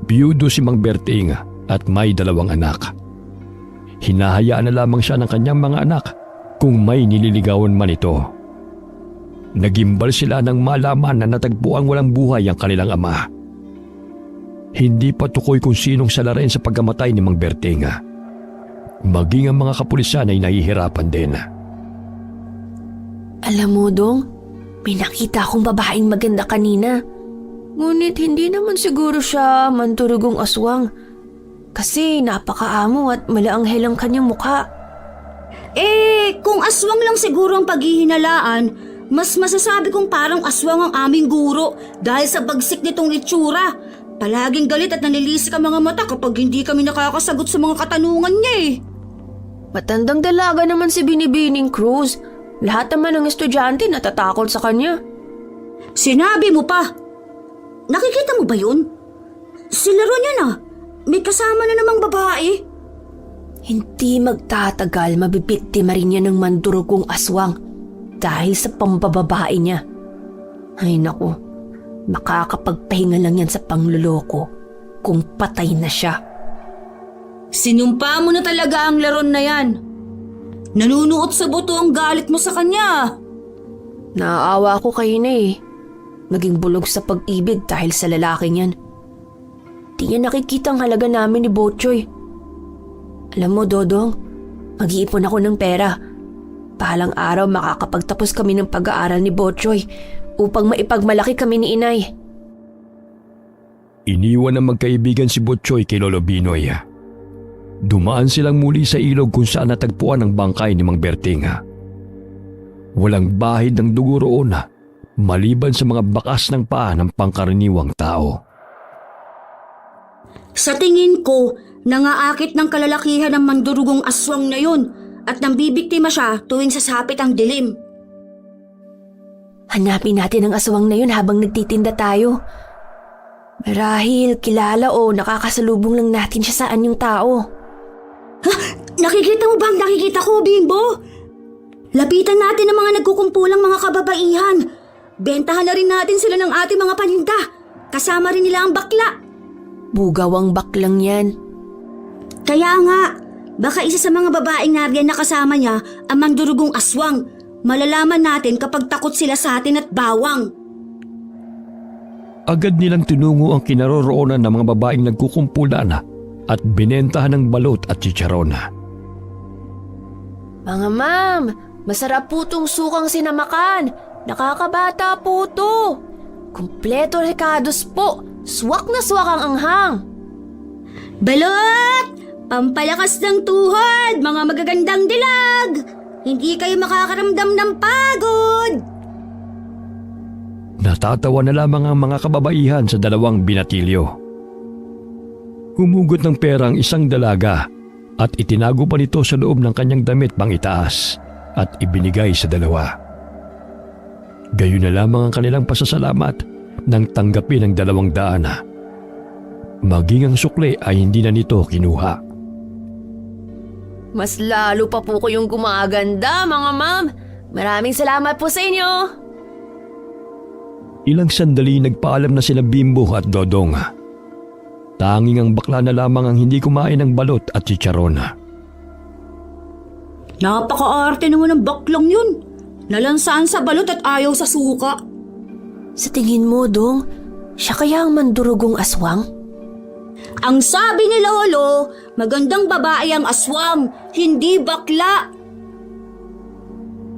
Biyudo si Mang Berting at may 2 anak. Hinahayaan na lamang siya ng kanyang mga anak kung may nililigawan man ito. Nagimbal sila nang malaman na natagpuang walang buhay ang kanilang ama. Hindi pa tukoy kung sinong salarin sa pagkamatay ni Mang Berting. Maging ang mga kapulisan ay nahihirapan din. Alam mo, Dong, may nakita akong babaeng maganda kanina. Ngunit hindi naman siguro siya mandurugong aswang. Kasi napakaamo at malaanghel ang kanyang mukha. Kung aswang lang siguro ang paghihinalaan, mas masasabi kong parang aswang ang aming guro dahil sa bagsik nitong itsura. Palaging galit at nanilisik ang mga mata kapag hindi kami nakakasagot sa mga katanungan niya Matandang dalaga naman si Binibining Cruz. Lahat naman ng estudyante natatakot sa kanya. Sinabi mo pa! Nakikita mo ba yun? Si laro niya na. May kasama na namang babae. Hindi magtatagal mabibiktima rin niya ng mandurugong aswang dahil sa pambababae niya. Ay naku, makakapagpahinga lang yan sa pangluloko kung patay na siya. Sinumpa mo na talaga ang laron na yan. Nanunuot sa buto ang galit mo sa kanya. Naaawa ko kayo na Naging bulog sa pag-ibig dahil sa lalaking yan. Di niya nakikita ang halaga namin ni Botchoy. Alam mo, Dodong, mag-iipon ako ng pera. Bahalang araw makakapagtapos kami ng pag-aaral ni Botchoy upang maipagmalaki kami ni Inay. Iniwan ng magkaibigan si Botchoy kay Lolo Binoy. Dumaan silang muli sa ilog kung saan natagpuan ang bangkay ni Mang Berting. Walang bahid ng dugo roon maliban sa mga bakas ng paa ng pangkaraniwang tao. Sa tingin ko, nangaakit ng kalalakihan ng mandurugong aswang na yun at nambibiktima siya tuwing sasapit ang dilim. Hanapin natin ang aswang na yun habang nagtitinda tayo. Marahil kilala o nakakasalubong lang natin siya sa anyong tao. Ha? Nakikita mo ba ang nakikita ko, Bimbo? Lapitan natin ang mga nagkukumpulang mga kababaihan. Bentahan na rin natin sila ng ating mga paninda. Kasama rin nila ang bakla. Bugaw ang baklang yan. Kaya nga, baka isa sa mga babaeng nariyan na kasama niya ang mandurugong aswang. Malalaman natin kapag takot sila sa atin at bawang. Agad nilang tinungo ang kinaroroonan ng mga babaeng nagkukumpulan at binentahan ng balot at chicharon. Mga ma'am, masarap po tong sukang sinamakan. Nakakabata po to. Kumpleto recados po. Swak na swak ang anghang. Balot! Pampalakas ng tuhod, mga magagandang dilag! Hindi kayo makakaramdam ng pagod! Natatawa na lamang ang mga kababaihan sa 2 binatilyo. Humugot ng pera ang isang dalaga at itinago pa nito sa loob ng kanyang damit pang itaas at ibinigay sa 2. Gayon na lamang ang kanilang pasasalamat nang tanggapin ang 200. Maging ang sukli ay hindi na nito kinuha. Mas lalo pa po kayong gumaganda, mga ma'am. Maraming salamat po sa inyo. Ilang sandali nagpaalam na sila Bimbo at Dodong. Tanging ang bakla na lamang ang hindi kumain ng balot at chicharon. Napaka-arte naman ng baklang yun. Nalansaan sa balot at ayaw sa suka. Sa tingin mo, Dong, siya kaya ang mandurugong aswang? Ang sabi ni Lolo, magandang babae ang aswang, hindi bakla.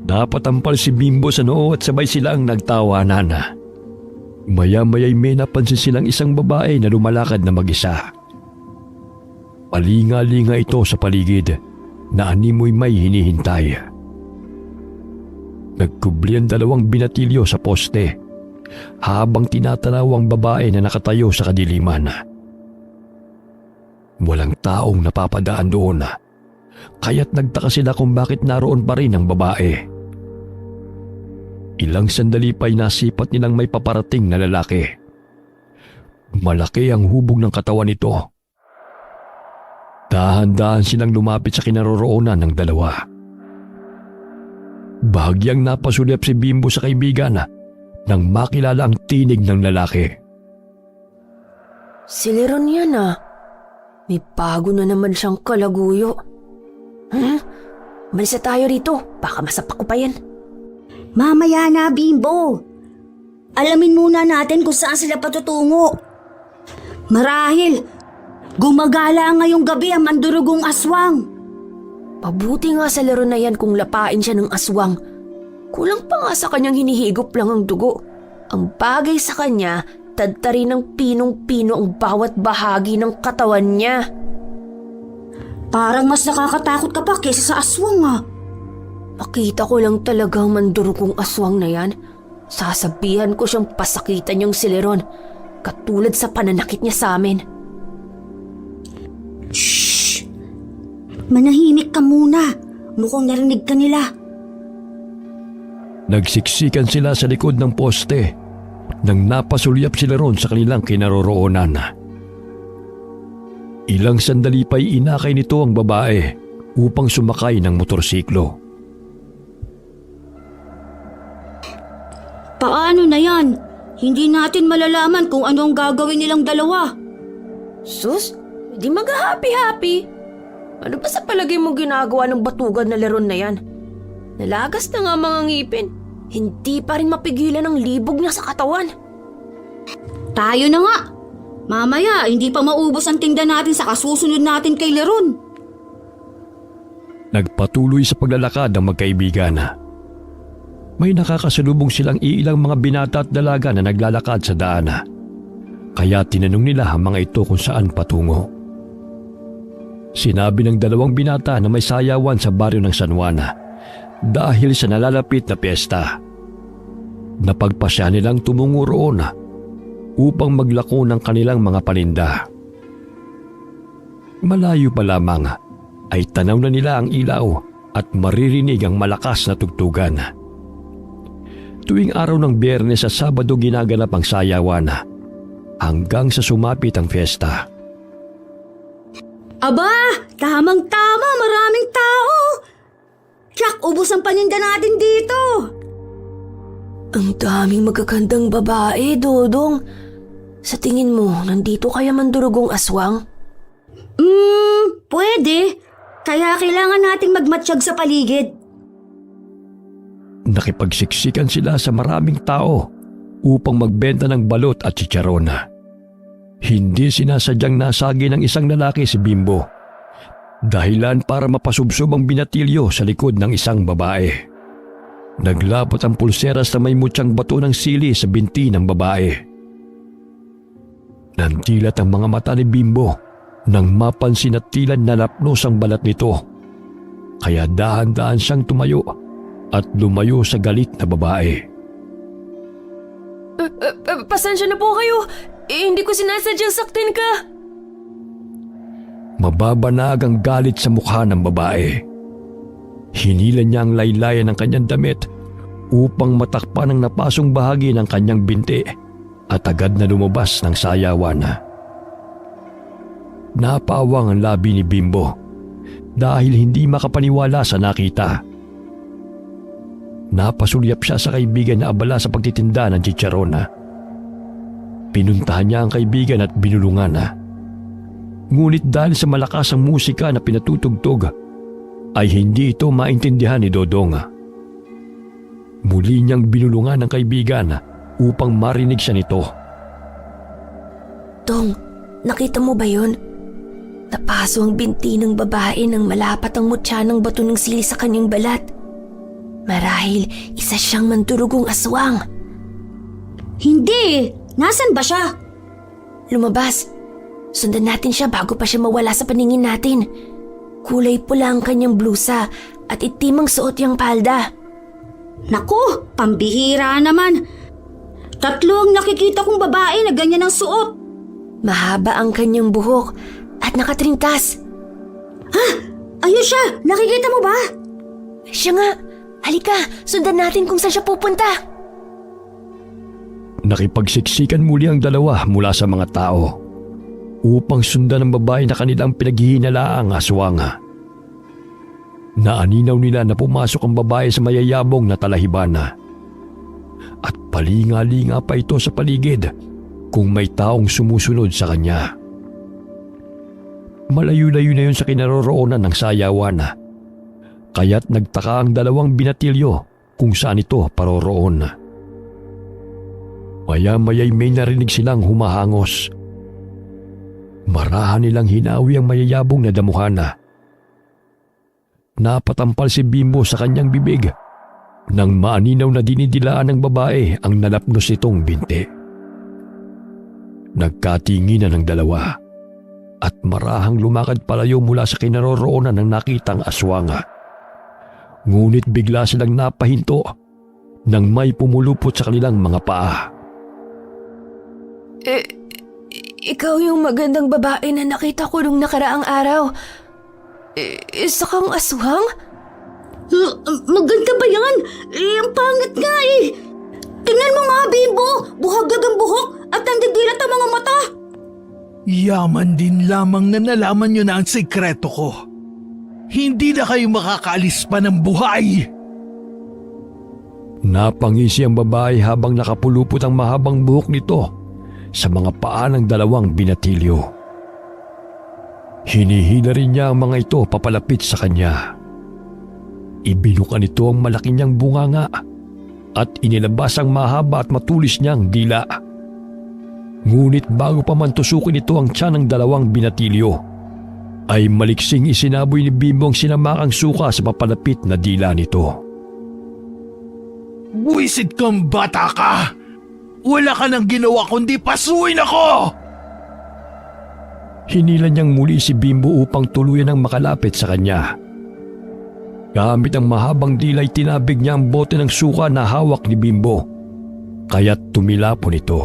Napatampal si Bimbo sa noo at sabay silang nagtawanan. Maya-maya'y may napansin silang isang babae na lumalakad na mag-isa. Palinga-linga ito sa paligid na animoy may hinihintay. Nagkubli ang 2 binatilyo sa poste habang tinatanaw ang babae na nakatayo sa kadiliman. Walang taong napapadaan doon, kaya't nagtaka sila kung bakit naroon pa rin ang babae. Ilang sandali pa'y nasipat nilang may paparating na lalaki. Malaki ang hubog ng katawan nito. Dahan-dahan silang lumapit sa kinaroroonan ng 2. Bahagyang napasulyap si Bimbo sa kaibigan nang makilala ang tinig ng lalaki. Si Leron yan ah. May bago na naman siyang kalaguyo. Malis na tayo rito. Baka masapak ko pa yan. Mamaya na, Bimbo. Alamin muna natin kung saan sila patutungo. Marahil, gumagala ngayong gabi ang mandurugong aswang. Pabuti nga sa Leron na yan kung lapain siya ng aswang. Kulang pa nga sa kanyang hinihigop lang ang dugo. Ang bagay sa kanya, tadtari ng pinong-pino ang bawat bahagi ng katawan niya. Parang mas nakakatakot ka pa kaysa sa aswang ah. Makita ko lang talagang mandurugong aswang na yan. Sasabihan ko siyang pasakitan yung si Leron, katulad sa pananakit niya sa amin. Shhh! Manahimik ka muna. Mukhang narinig ka nila. Nagsiksikan sila sa likod ng poste nang napasulyap sila ron sa kanilang kinaroroonan. Ilang sandali pa'y inakay nito ang babae upang sumakay ng motorsiklo. Paano na yan? Hindi natin malalaman kung ano ang gagawin nilang 2. Sus, di mag-happy-happy. Ano ba sa palagay mo ginagawa ng batugan na Leron na yan? Nalagas na nga mga ngipin. Hindi pa rin mapigilan ang libog niya sa katawan. Tayo na nga. Mamaya, hindi pa maubos ang tinda natin sa kasusunod natin kay Leron. Nagpatuloy sa paglalakad ang magkaibigan. May nakakasalubong silang iilang mga binata at dalaga na naglalakad sa daan. Kaya tinanong nila ang mga ito kung saan patungo. Sinabi ng 2 binata na may sayawan sa baryo ng San Juan dahil sa nalalapit na piyesta. Napagpasya nilang tumungo roon upang maglako ng kanilang mga paninda. Malayo pa lamang ay tanaw na nila ang ilaw at maririnig ang malakas na tugtugan. Tuwing araw ng Biyernes at Sabado ginaganap ang sayawan hanggang sa sumapit ang fiesta. Aba, tamang-tama, maraming tao. Tiyak, ubos ang paninda natin dito. Ang daming magagandang babae, Dodong. Sa tingin mo, nandito kaya mandurugong aswang? Pwede. Kaya kailangan nating magmatsyag sa paligid. Nakipagsiksikan sila sa maraming tao upang magbenta ng balot at chicharon. Hindi sinasadyang nasagi ng isang lalaki si Bimbo. Dahilan para mapasubsob ang binatilyo sa likod ng isang babae. Naglapot ang pulseras na may mutyang bato ng sili sa binti ng babae. Nantilat ang mga mata ni Bimbo nang mapansin at tila nalapnos ang balat nito. Kaya dahan-dahan siyang tumayo at lumayo sa galit na babae. Pasensya na po kayo. Hindi ko sinasadyang saktin ka. Mababanag ang galit sa mukha ng babae. Hinila niya ang laylayan ng kanyang damit upang matakpan ang napasong bahagi ng kanyang binti at agad na lumabas ng sayawan. Napawang ang labi ni Bimbo dahil hindi makapaniwala sa nakita. Napasulyap siya sa kaibigan na abala sa pagtitinda ng chicharon. Pinuntahan niya ang kaibigan at binulungan. Ngunit dahil sa malakas ang musika na pinatutugtog, ay hindi ito maintindihan ni Dodong. Muli niyang binulungan ang kaibigan upang marinig siya nito. Dong, nakita mo ba yun? Napaso ang binti ng babae nang malapat ang mutya ng bato ng sili sa kanyang balat. Marahil isa siyang mandurugong aswang. Hindi! Nasaan ba siya? Lumabas. Sundan natin siya bago pa siya mawala sa paningin natin. Kulay pula ang kanyang blusa at itim ang suot niyang palda. Naku, pambihira naman. 3 ang nakikita kong babae na ganyan ang suot. Mahaba ang kanyang buhok at nakatrintas. Ayun siya! Nakikita mo ba? Siya nga! Halika, sundan natin kung saan siya pupunta. Nakipagsiksikan muli ang dalawa mula sa mga tao upang sundan ang babae na kanilang pinaghihinalaang aswang. Naaninaw nila na pumasok ang babae sa mayayabong na talahiban. At palinga-linga pa ito sa paligid kung may taong sumusunod sa kanya. Malayo-layo na yun sa kinaroroonan ng sayawan. Kaya't nagtaka ang dalawang binatilyo kung saan ito paroroon. Maya-maya'y may narinig silang humahangos. Marahan nilang hinawi ang mayayabong na damuhana. Napatampal si Bimbo sa kanyang bibig nang maaninaw na dinidilaan ng babae ang nalapnos nitong binti. Nagkatinginan ng dalawa at marahang lumakad palayo mula sa kinaroroonan ng nakitang aswanga. Ngunit bigla silang napahinto nang may pumulupot sa kanilang mga paa. Ikaw yung magandang babae na nakita ko nung nakaraang araw. Isa kang aswang? Maganda ba yan? Ang pangit nga eh. Tingnan mo nga, Bimbo. Buhagag ang buhok at nandidilat ang mga mata. Yaman din lamang na nalaman nyo na ang sekreto ko. Hindi na kayo makakaalis pa ng buhay. Napangisi ang babae habang nakapulupot ang mahabang buhok nito sa mga paa ng dalawang binatilyo. Hinihila rin niya ang mga ito papalapit sa kanya. Ibinuka nito ang malaki niyang bunganga at inilabas ang mahaba at matulis niyang dila. Ngunit bago pa man tusukin ito ang tiyan ng dalawang binatilyo, ay maliksing isinaboy ni Bimbo ang sinamakang suka sa papalapit na dila nito. Buwisit kang bata ka! Wala ka nang ginawa kundi pasuin ako! Hinila niyang muli si Bimbo upang tuluyan ang makalapit sa kanya. Gamit ang mahabang dilay tinabig niya ang bote ng suka na hawak ni Bimbo, kaya't tumilapon ito.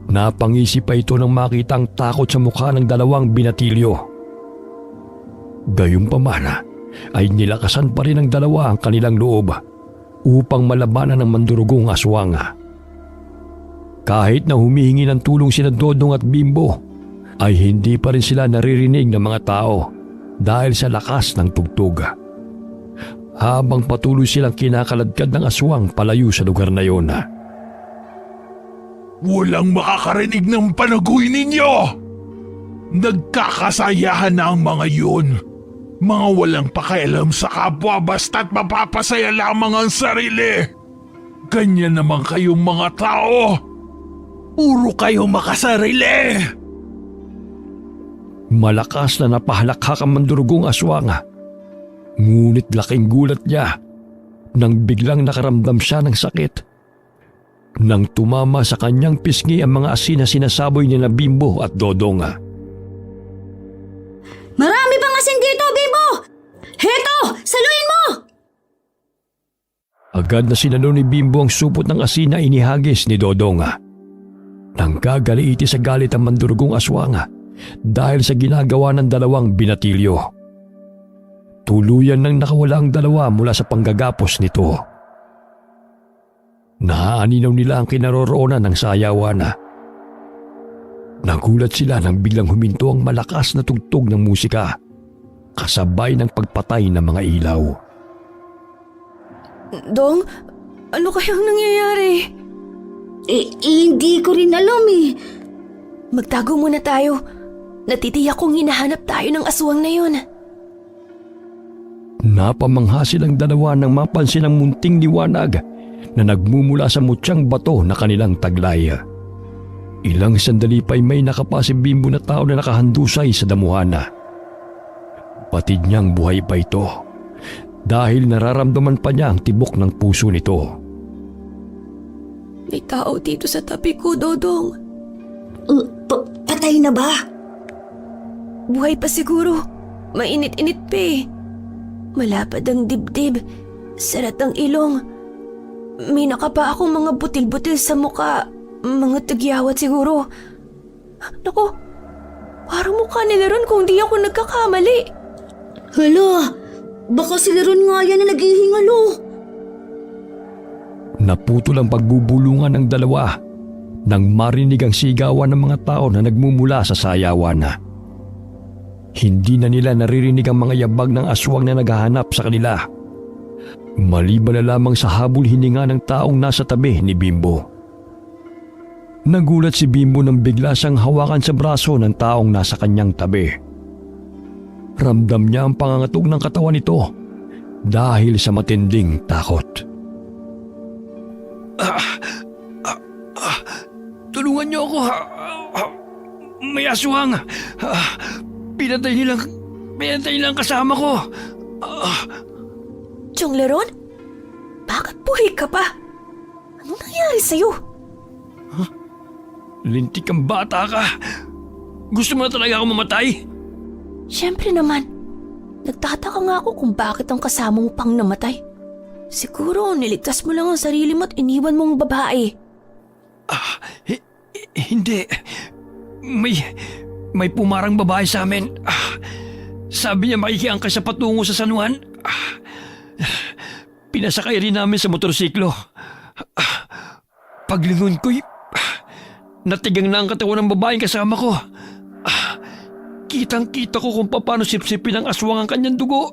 Napangisi pa ito nang makita ang takot sa mukha ng dalawang binatilyo. Gayunpaman ay nilakasan pa rin ng dalawa ang kanilang loob upang malabanan ng mandurugong aswang. Kahit na humihingi ng tulong sina Dodong at Bimbo, ay hindi pa rin sila naririnig ng mga tao dahil sa lakas ng tugtog. Habang patuloy silang kinakaladkad ng aswang palayo sa lugar na yon. Walang makakarinig ng panagoy ninyo! Nagkakasayahan na ang mga yun. Mga walang pakialam sa kapwa basta't mapapasaya lamang ang sarili. Ganyan naman kayong mga tao. Puro kayo makasarili. Malakas na napahalakhak ang mandurugong aswang. Ngunit laking gulat niya nang biglang nakaramdam siya ng sakit. Nang tumama sa kanyang pisngi ang mga asin na sinasaboy niya na Bimbo at Dodong. Marami pang asin dito, Bimbo! Heto! Saluin mo! Agad na sinalo ni Bimbo ang supot ng asin na inihagis ni Dodong. Nang gagaliiti sa galit ang mandurugong aswang dahil sa ginagawa ng dalawang binatilyo. Tuluyan nang nakawala ang dalawa mula sa panggagapos nito. Naaaninaw nila ang kinaroroonan ng sayawan. Nagulat sila nang biglang huminto ang malakas na tugtog ng musika, kasabay ng pagpatay ng mga ilaw. Dong, ano kayang nangyayari? Hindi ko rin alam eh. Magtago muna tayo. Natitiyak kong hinahanap tayo ng aswang na yun. Napamangha silang dalawa nang mapansin ang munting liwanag na nagmumula sa mutyang bato na kanilang taglay. Ilang sandali pa'y may nakapa si Bimbo na tao na nakahandusay sa damuhan. Patid niyang buhay pa ito dahil nararamdaman pa niya ang tibok ng puso nito. May tao dito sa tabi ko, Dodong. Patay na ba? Buhay pa siguro. Mainit-init pa eh. Malapad ang dibdib. Sarat ang ilong. May nakapa akong mga butil-butil sa muka. Mga tagyawat siguro. Naku, parang mukha nila ron kung di ako nagkakamali. Hala, baka sila ron nga yan na naghihingalo. Naputol ang pagbubulungan ng dalawa nang marinig ang sigawan ng mga tao na nagmumula sa sayawan. Hindi na nila naririnig ang mga yabag ng aswang na naghahanap sa kanila. Maliban na lamang sa habol hininga ng taong nasa tabi ni Bimbo. Nagulat si Bimbo nang bigla siyang hawakan sa braso ng taong nasa kanyang tabi. Ramdam niya ang pangangatog ng katawan nito dahil sa matinding takot. Tulungan niyo ako. May aswang. Pinatay nilang kasama ko. Chongleron? Bakit buhay ka pa? Anong nangyari sa'yo? Lintik kang bata ka. Gusto mo na talaga ako mamatay? Siyempre naman. Nagtataka nga ako kung bakit ang kasama mo pang namatay. Siguro niligtas mo lang ang sarili mo at iniwan mong babae. Hindi. May pumarang babae sa amin. Sabi niya makikiangkas sa patungo sa San Juan. Pinasakay rin namin sa motorsiklo. Paglingon ko'y natigang na ang katawan ng babaeng kasama ko. Kitang-kita ko kung paano sipsipin ng aswang ang kanyang dugo.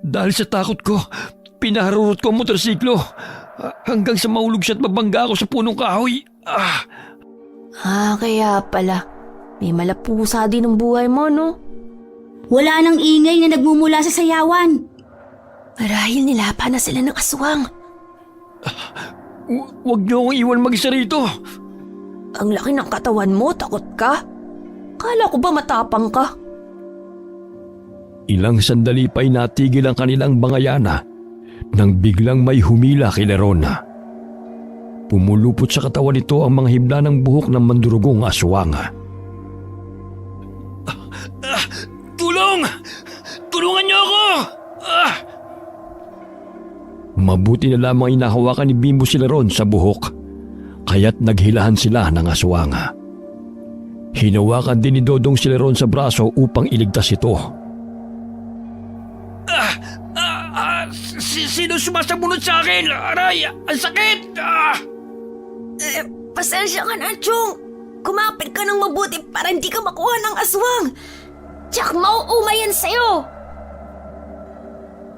Dahil sa takot ko, pinaharurot ko ang motorsiklo hanggang sa mahulog siya at mabangga ako sa punong kahoy. Kaya pala. May malapusa din ang buhay mo, no? Wala nang ingay na nagmumula sa sayawan. Marahil nilapa na sila ng aswang. Huwag niyo akong iwan mag-isa rito. Ang laki ng katawan mo, takot ka? Kala ko ba matapang ka? Ilang sandali pa'y natigil ang kanilang bangayana nang biglang may humila kay Lerona. Pumulupot sa katawan nito ang mga hibla ng buhok ng mandurugong aswang. Tulong! Tulungan niyo ako! Mabuti na lamang inahawakan ni Bimbo si Leron sa buhok, kaya't naghilahan sila ng aswang. Hinawakan din ni Dodong si Leron sa braso upang iligtas ito. Sino sumasabunod sa akin? Aray! Ang sakit! Pasensya ka na, Chong. Kumapit ka ng mabuti para hindi ka makuha ng aswang. Tsak mauuma yan sa'yo.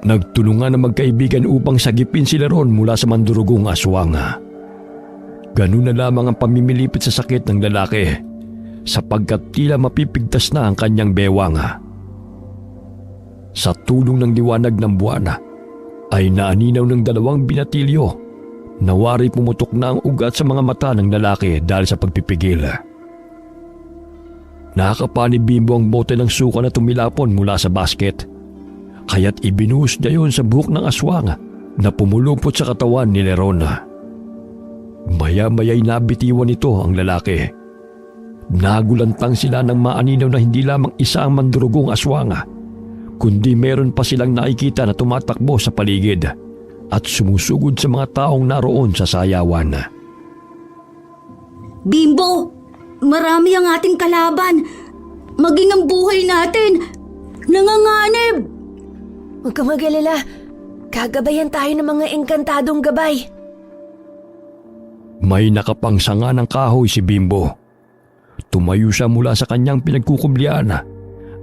Nagtulungan ang magkaibigan upang sagipin si Leron mula sa mandurugong aswang. Ganun na lamang ang pamimilipit sa sakit ng lalaki sapagkat tila mapipigtas na ang kanyang bewang. Sa tulong ng liwanag ng buwan ay naaninaw ng dalawang binatilyo. Nawari pumutok na ang ugat sa mga mata ng lalaki dahil sa pagpipigil. Nakakapa ni Bimbo ang bote ng suka na tumilapon mula sa basket. Kaya't ibinuhos niya yun sa buhok ng aswang na pumulupot sa katawan ni Leron. Maya-maya'y nabitiwan nito ang lalaki. Nagulantang sila ng maaninaw na hindi lamang isa ang mandurugong aswang, kundi meron pa silang nakikita na tumatakbo sa paligid at sumusugod sa mga taong naroon sa sayawan. Bimbo, marami ang ating kalaban. Maging ang buhay natin nanganganib. Huwag kang mag-alala. Gagabayan tayo ng mga engkantadong gabay. May nakapang sanga ng kahoy si Bimbo. Tumayo siya mula sa kanyang pinagkukublian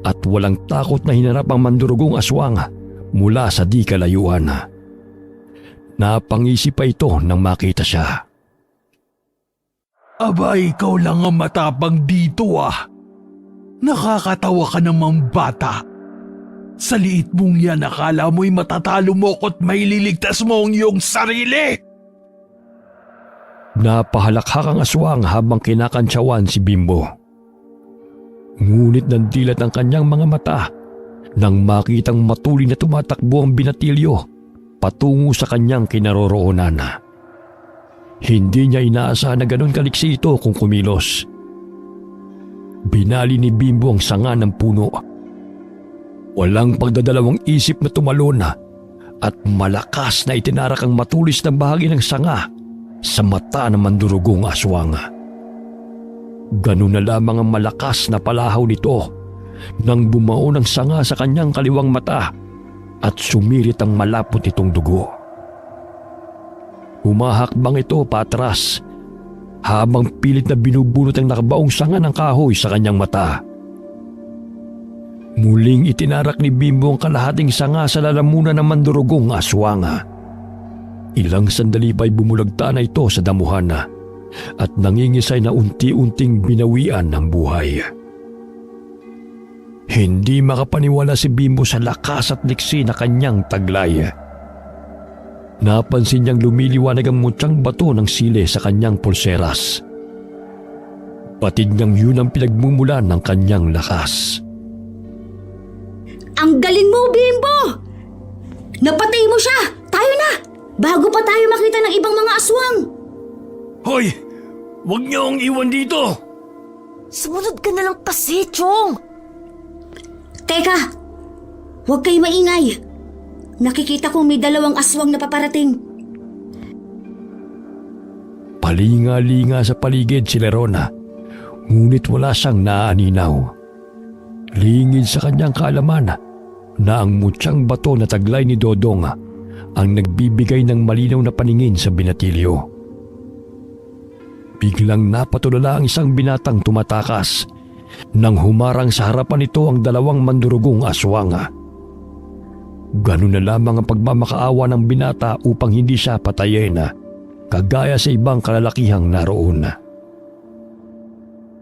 at walang takot na hinarap ang mandurugong aswang mula sa di kalayuan. Napangisip pa ito nang makita siya. Aba, ikaw lang ang matapang dito ah. Nakakatawa ka namang bata. Sa liit mong yan, akala mo'y matatalo mo ko't may liligtas mo ang iyong sarili. Napahalakhak ang aswang habang kinakantsawan si Bimbo. Ngunit nandilat ang kanyang mga mata nang makitang matuloy na tumatakbo ang binatilyo patungo sa kanyang kinaroroonan. Hindi niya inaasahan na ganun kaliksi ito kung kumilos. Binali ni Bimbo ang sanga ng puno. Walang pagdadalawang isip na tumalon at malakas na itinarak ang matulis na bahagi ng sanga sa mata ng mandurugong aswang. Ganun na lamang ang malakas na palahaw nito nang bumao ng sanga sa kanyang kaliwang mata at sumirit ang malapot nitong dugo. Humahakbang ito patras habang pilit na binubunot ang nakabaong sanga ng kahoy sa kanyang mata. Muling itinarak ni Bimbo ang kalahating sanga sa lalamunan ng mandurugong aswang. Ilang sandali pa'y bumulagta na ito sa damuhan at nangingisay na unti-unting binawian ng buhay. Hindi makapaniwala si Bimbo sa lakas at liksi na kanyang taglay. Napansin niyang lumiliwanag ang mutyang bato ng sile sa kanyang pulseras. Batid niyang yun ang pinagmumulan ng kanyang lakas. Ang galing mo, Bimbo! Napatay mo siya! Tayo na! Bago pa tayo makita ng ibang mga aswang! Hoy! Huwag niyo akong iwan dito! Sumunod ka na lang kasi, Chong! Teka! Huwag kayo maingay! Nakikita kong may dalawang aswang na paparating. Palinga-linga sa paligid si Lerona, ngunit wala siyang naaninaw. Lingid sa kanyang kaalaman na ang mutyang bato na taglay ni Dodong ang nagbibigay ng malinaw na paningin sa binatilyo. Biglang napatulala ang isang binatang tumatakas nang humarang sa harapan nito ang dalawang mandurugong aswang. Ganun na lamang ang pagmamakaawa ng binata upang hindi siya patayin, kagaya sa ibang kalalakihang naroon.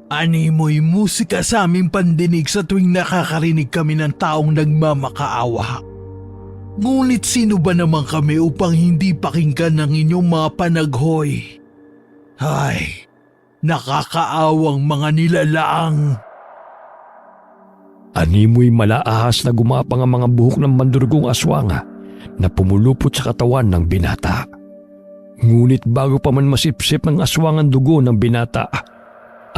Ani mo'y musika sa aming pandinig sa tuwing nakakarinig kami ng taong nagmamakaawa. Ngunit sino ba naman kami upang hindi pakinggan ng inyong mga panaghoy? Ay, nakakaawang mga nilalaang. Animoy malaahas na gumapang ang mga buhok ng mandurugong aswang na pumulupot sa katawan ng binata. Ngunit bago pa man masipsip ng aswang ang dugo ng binata,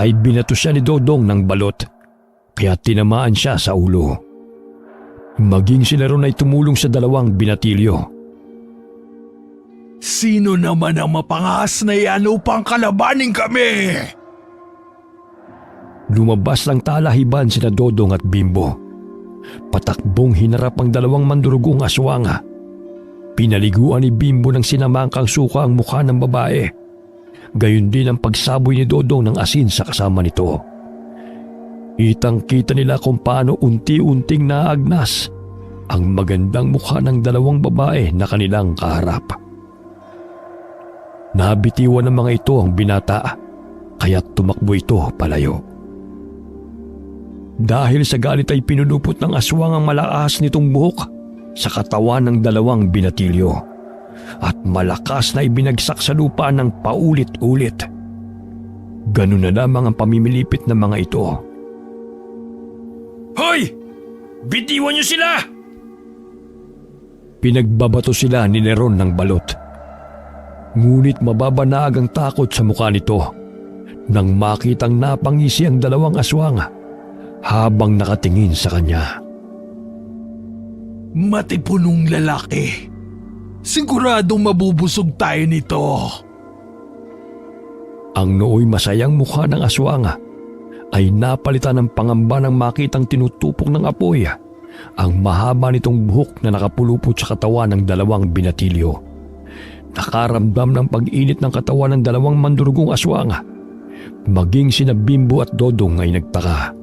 ay binato siya ni Dodong ng balot, kaya tinamaan siya sa ulo. Maging sila ron ay tumulong sa dalawang binatilyo. Sino naman ang mapangahas na yan upang kalabanin kami? Lumabas lang talahiban sina Dodong at Bimbo. Patakbong hinarap ang dalawang mandurugong aswang. Pinaliguan ni Bimbo ng sinamangkang suka ang mukha ng babae. Gayon din ang pagsaboy ni Dodong ng asin sa kasama nito. Kitang-kita nila kung paano unti-unting naagnas ang magandang mukha ng dalawang babae na kanilang kaharap. Nabitiwan ng mga ito ang binata, kaya tumakbo ito palayo. Dahil sa galit ay pinulupot ng aswang ang malakas nitong buhok sa katawan ng dalawang binatilyo at malakas na ibinagsak sa lupa ng paulit-ulit. Ganun na lamang ang pamimilipit ng mga ito. Hoy! Bitiwan niyo sila! Pinagbabato sila ni Neron ng balot. Ngunit mababanag ang takot sa mukha nito nang makitang napangisi ang dalawang aswang habang nakatingin sa kanya. Matipunong lalaki. Siguradong mabubusog tayo nito. Ang nooy masayang mukha ng aswang ay napalitan ng pangamba ng makitang tinutupok ng apoy ang mahaba nitong buhok na nakapulupot sa katawan ng dalawang binatilyo. nakaramdam ng pag-init ng katawan ng dalawang mandurugong aswang. Maging sina Bimbo at Dodong ay nagtaka.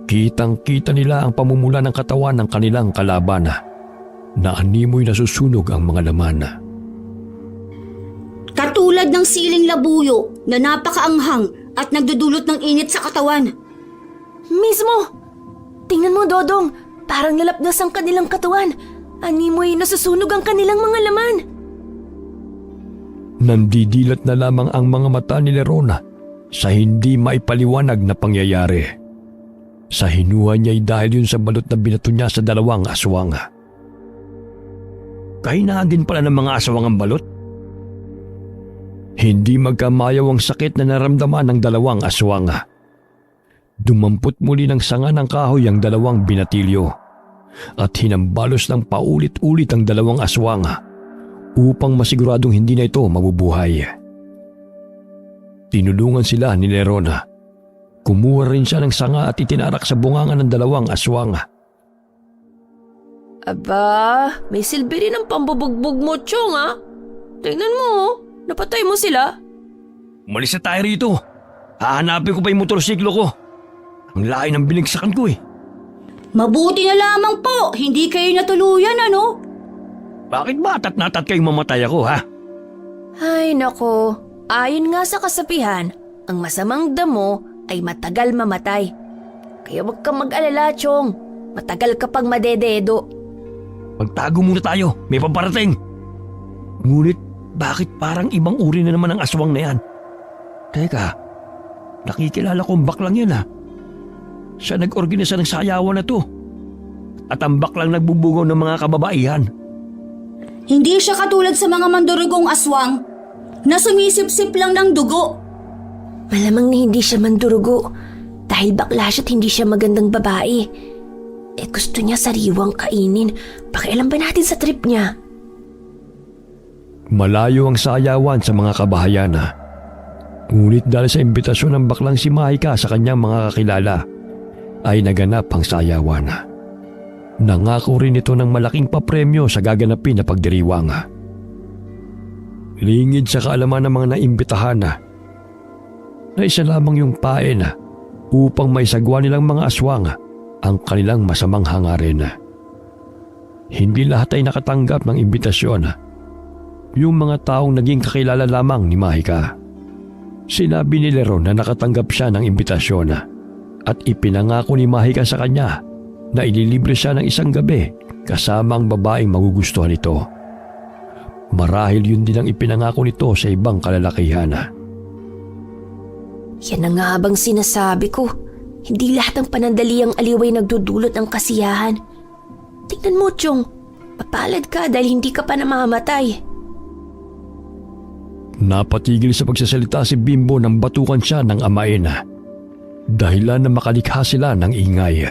Kitang-kita nila ang pamumula ng katawan ng kanilang kalaban na animoy nasusunog ang mga laman. Katulad ng siling labuyo na napakaanghang at nagdudulot ng init sa katawan. Mismo! Tingnan mo, Dodong. Parang lalapdas ang kanilang katawan. Animoy nasusunog ang kanilang mga laman. Nandidilat na lamang ang mga mata ni Lerona sa hindi maipaliwanag na pangyayari. Sa hinuha niya ay dahil yun sa balot na binato niya sa dalawang aswang. Kahinaan din pala ng mga aswang ang balot. Hindi magkamayaw ang sakit na naramdaman ng dalawang aswang. Dumampot muli ng sanga ng kahoy ang dalawang binatilyo at hinambalos ng paulit-ulit ang dalawang aswang upang masiguradong hindi na ito mabubuhay. Tinulungan sila ni Lerona. Kumuha rin siya ng sanga at itinarak sa bungangan ng dalawang aswang. Aba, may silbi rin ang pambubugbog mo, Chong, ha? Tingnan mo, napatay mo sila. Umalis na tayo rito. Hahanapin ko pa yung motorsiklo ko. Ang layo ng binigsakan ko eh. Mabuti na lamang po, hindi kayo natuluyan, ano? Bakit ba natat kayong mamatay ako, ha? Ay, nako. Ayon nga sa kasabihan, ang masamang damo ay matagal mamatay. Kaya huwag kang mag-alala, Chong. Matagal ka pang madededo. Magtago muna tayo, may paparating. Ngunit bakit parang ibang uri na naman ang aswang na yan? Teka, nakikilala kong baklang yan ha. Siya nag-organisa ng sayawan na to. At ang baklang nagbubugaw ng mga kababaihan. Hindi siya katulad sa mga mandurugong aswang na sumisip-sip lang ng dugo. Malamang na hindi siya mandurugo dahil bakla siya at hindi siya magandang babae. Gusto niya sariwang kainin. Pakialam ba natin sa trip niya? Malayo ang sayawan sa mga kabahayan. Ngunit dahil sa imbitasyon ng baklang si Mahika sa kanyang mga kakilala, ay naganap ang sayawan. Nangako rin ito ng malaking papremyo sa gaganapin na pagdiriwang. Lingid sa kaalaman ng mga naimbitahan na isa lamang yung pain upang maisagwa nilang mga aswang ang kanilang masamang hangarin. Hindi lahat ay nakatanggap ng imbitasyon. Yung mga taong naging kakilala lamang ni Mahika. Sinabi ni Leron na nakatanggap siya ng imbitasyon at ipinangako ni Mahika sa kanya na ililibre siya ng isang gabi kasama ang babaeng magugustuhan nito. Marahil yun din ang ipinangako nito sa ibang kalalakihan. Yan ang nga bang sinasabi ko. Hindi lahat ng panandaliang aliway nagdudulot ng kasiyahan. Tingnan mo, Chong. Papalad ka dahil hindi ka pa namamatay. Napatigil sa pagsasalita si Bimbo nang batukan siya ng amain. Dahilan na makalikha sila ng ingay.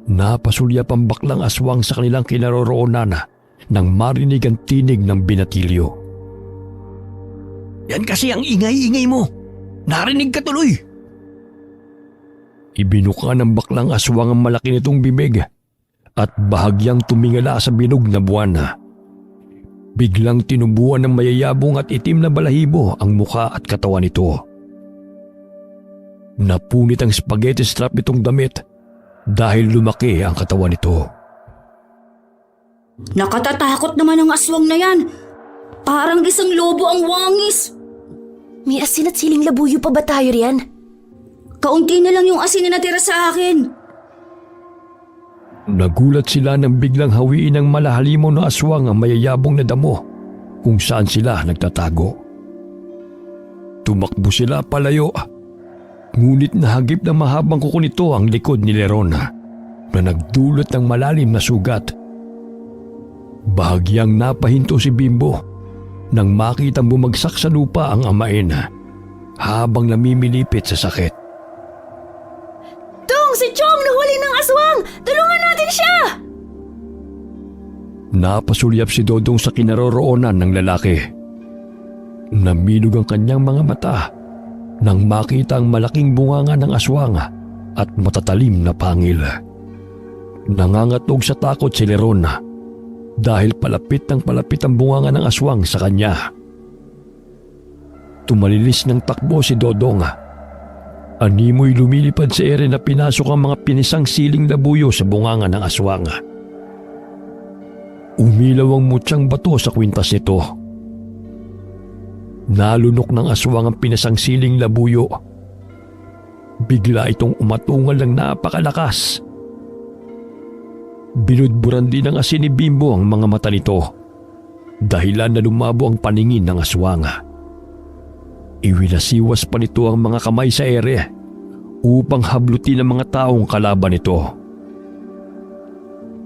Napasulyap ang baklang aswang sa kanilang kinaroroonan nang marinig ang tinig ng binatilyo. Yan kasi ang ingay-ingay mo. Narinig ka tuloy. Ibinuka ng baklang aswang ang malaki nitong bibig at bahagyang tumingala sa binog na buwan. Biglang tinubuan ng mayayabong at itim na balahibo ang mukha at katawan nito. Napunit ang spaghetti strap nitong damit dahil lumaki ang katawan nito. Nakatatakot naman ang aswang na yan. Parang isang lobo ang wangis. May asin at siling labuyo pa ba tayo riyan? Kaunti na lang yung asin na natira sa akin. Nagulat sila nang biglang hawiin ng malahalimo na aswang ang mayayabong na damo kung saan sila nagtatago. Tumakbo sila palayo, ngunit nahagip ng mahabang kuko nito ang likod ni Lerona na nagdulot ng malalim na sugat. Bahagyang napahinto si Bimbo nang makitang bumagsak sa lupa ang amain habang namimilipit sa sakit. Si Chong nahuli ng aswang! Tulungan natin siya! Napasulyap si Dodong sa kinaroroonan ng lalaki. Naminog ang kanyang mga mata nang makita ang malaking bunganga ng aswang at matatalim na pangil. Nangangatog sa takot si Leron dahil palapit ng palapit ang bunganga ng aswang sa kanya. Tumalilis ng takbo si Dodong. Animoy lumilipad sa ere na pinasok ang mga pinisang siling labuyo sa bunganga ng aswang. Umilaw ang mutyang bato sa kwintas nito. Nalunok ng aswang ang pinasang siling labuyo. Bigla itong umatungal ng napakalakas. Binudburan din ng asin ni Bimbo ang mga mata nito, dahilan na lumabo ang paningin ng aswang. Iwinasiwas pa nito ang mga kamay sa ere upang hablutin ang mga taong kalaban nito.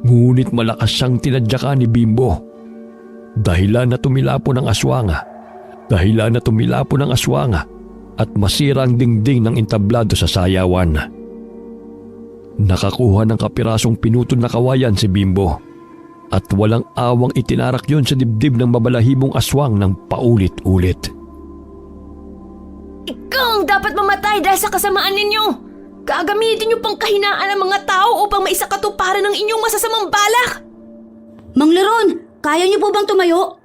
Ngunit malakas siyang tinadyakan ni Bimbo, dahilan na tumilapo ng aswang at masira ang dingding ng entablado sa sayawan. Nakakuha ng kapirasong pinutol na kawayan si Bimbo at walang awang itinarak yon sa dibdib ng mabalahibong aswang ng paulit-ulit. Ikaw ang dapat mamatay dahil sa kasamaan ninyo! Gagamitin niyo pang kahinaan ng mga tao upang maisakatuparan ng inyong masasamang balak! Mang Leron, kaya niyo po bang tumayo?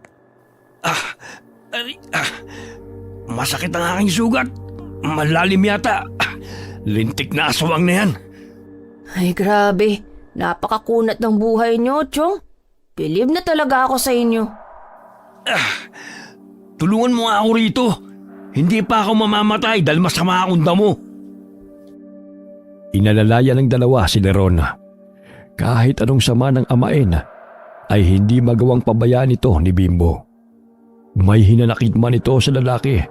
Masakit ang aking sugat. Malalim yata. Lintik na aswang na yan. Ay grabe, napakakunat ng buhay niyo, Chong. Believe na talaga ako sa inyo. Tulungan mo nga ako rito. Hindi pa ako mamamatay dahil masama akong damo. Inalalaya ng dalawa si Leron. Kahit anong sama ng amain, ay hindi magawang pabayaan ito ni Bimbo. May hinanakit man ito sa lalaki,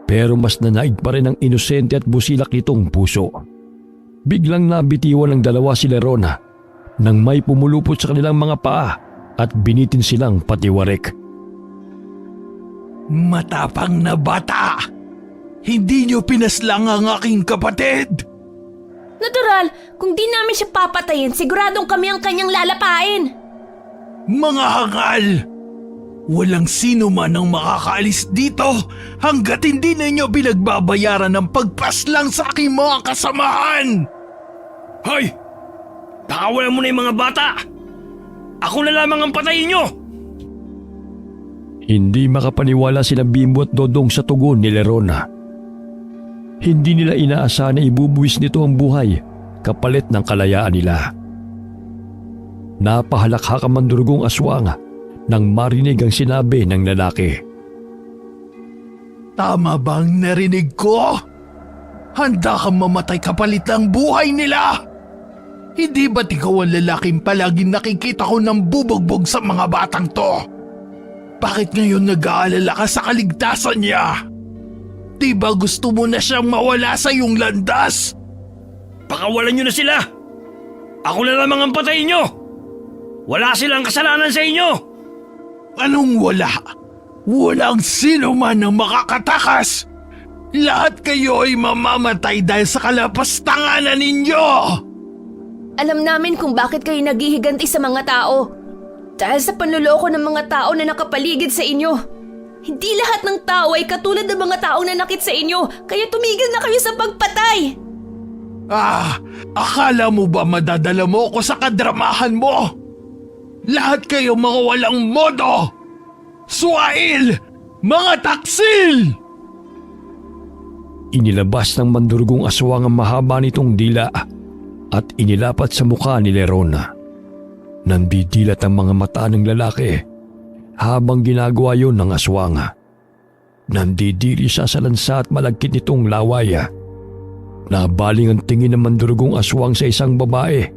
pero mas nanaig pa rin ang inosente at busilak nitong puso. Biglang nabitiwan ng dalawa si Leron nang may pumulupot sa kanilang mga paa at binitin silang patiwarik. Matapang na bata! Hindi niyo pinaslang ang aking kapatid! Natural, kung di namin siya papatayin, siguradong kami ang kanyang lalapain. Mga hangal! Walang sino man ang makakaalis dito hanggat hindi ninyo pinagbabayaran ng pagpaslang sa aking mga kasamahan! Hoy! Pakawalan mo na yung mga bata! Ako na lamang ang patayin nyo! Hindi makapaniwala sina Bimbo at Dodong sa tugon ni Leron. Hindi nila inaasahan na ibubuwis nito ang buhay kapalit ng kalayaan nila. Napahalakhak ang mandurugong aswang nang marinig ang sinabi ng lalaki. Tama bang narinig ko? Handa kang mamatay kapalit ng buhay nila? Hindi ba't ikaw ang lalaking palaging nakikita ko ng bubugbog sa mga batang to? Bakit ngayon nag-aalala ka sa kaligtasan niya? Di ba gusto mo na siyang mawala sa iyong landas? Pakawalan nyo na sila! Ako na lamang ang patayin nyo! Wala silang kasalanan sa inyo! Anong wala? Walang sino man ang makakatakas! Lahat kayo ay mamamatay dahil sa kalapastanganan ninyo! Alam namin kung bakit kayo naghihiganti sa mga tao. Dahil sa panluloko ng mga tao na nakapaligid sa inyo. Hindi lahat ng tao ay katulad ng mga taong nanakit sa inyo, kaya tumigil na kayo sa pagpatay! Akala mo ba madadala mo ko sa kadramahan mo? Lahat kayo mga walang modo! Suwail! Mga taksil! Inilabas ng mandurugong aswang ang mahaba nitong dila at inilapat sa mukha ni Leron. Nandidilat ang mga mata ng lalaki habang ginagawa yon ng aswang. Nandidiri siya sa lansa at malagkit nitong laway. Nabaling ang tingin ng mandurugong aswang sa isang babae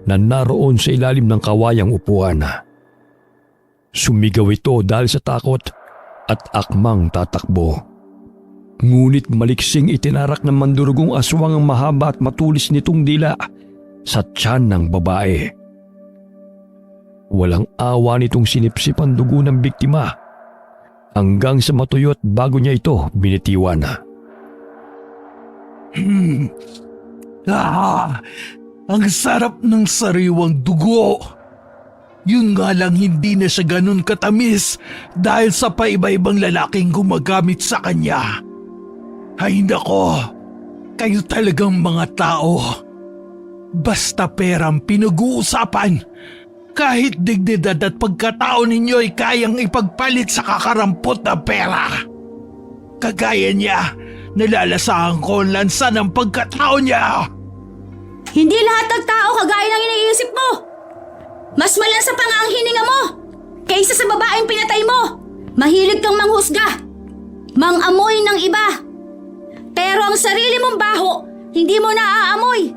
na naroon sa ilalim ng kawayang upuan. Sumigaw ito dahil sa takot at akmang tatakbo. Ngunit maliksing itinarak ng mandurugong aswang ang mahaba at matulis nitong dila sa tiyan ng babae. Walang awa nitong sinipsip ang dugo ng biktima hanggang sa matuyot bago niya ito binitiwan. Ang sarap ng sariwang dugo. Yun nga lang hindi na siya ganun katamis dahil sa paiba-ibang lalaking gumagamit sa kanya. Ay nako, kayo talagang mga tao. Basta perang pinag-uusapan, Kahit dignidad at pagkatao ninyo ay kayang ipagpalit sa kakarampot na pera. Kagaya niya, nalalasahan ko ang lansa ng pagkatao niya. Hindi lahat ng tao kagaya ng iniisip mo. Mas malansa pa nga ang hininga mo kaysa sa babaeng pinatay mo. Mahilig kang manghusga, mangamoy ng iba. Pero ang sarili mong baho, hindi mo naaamoy.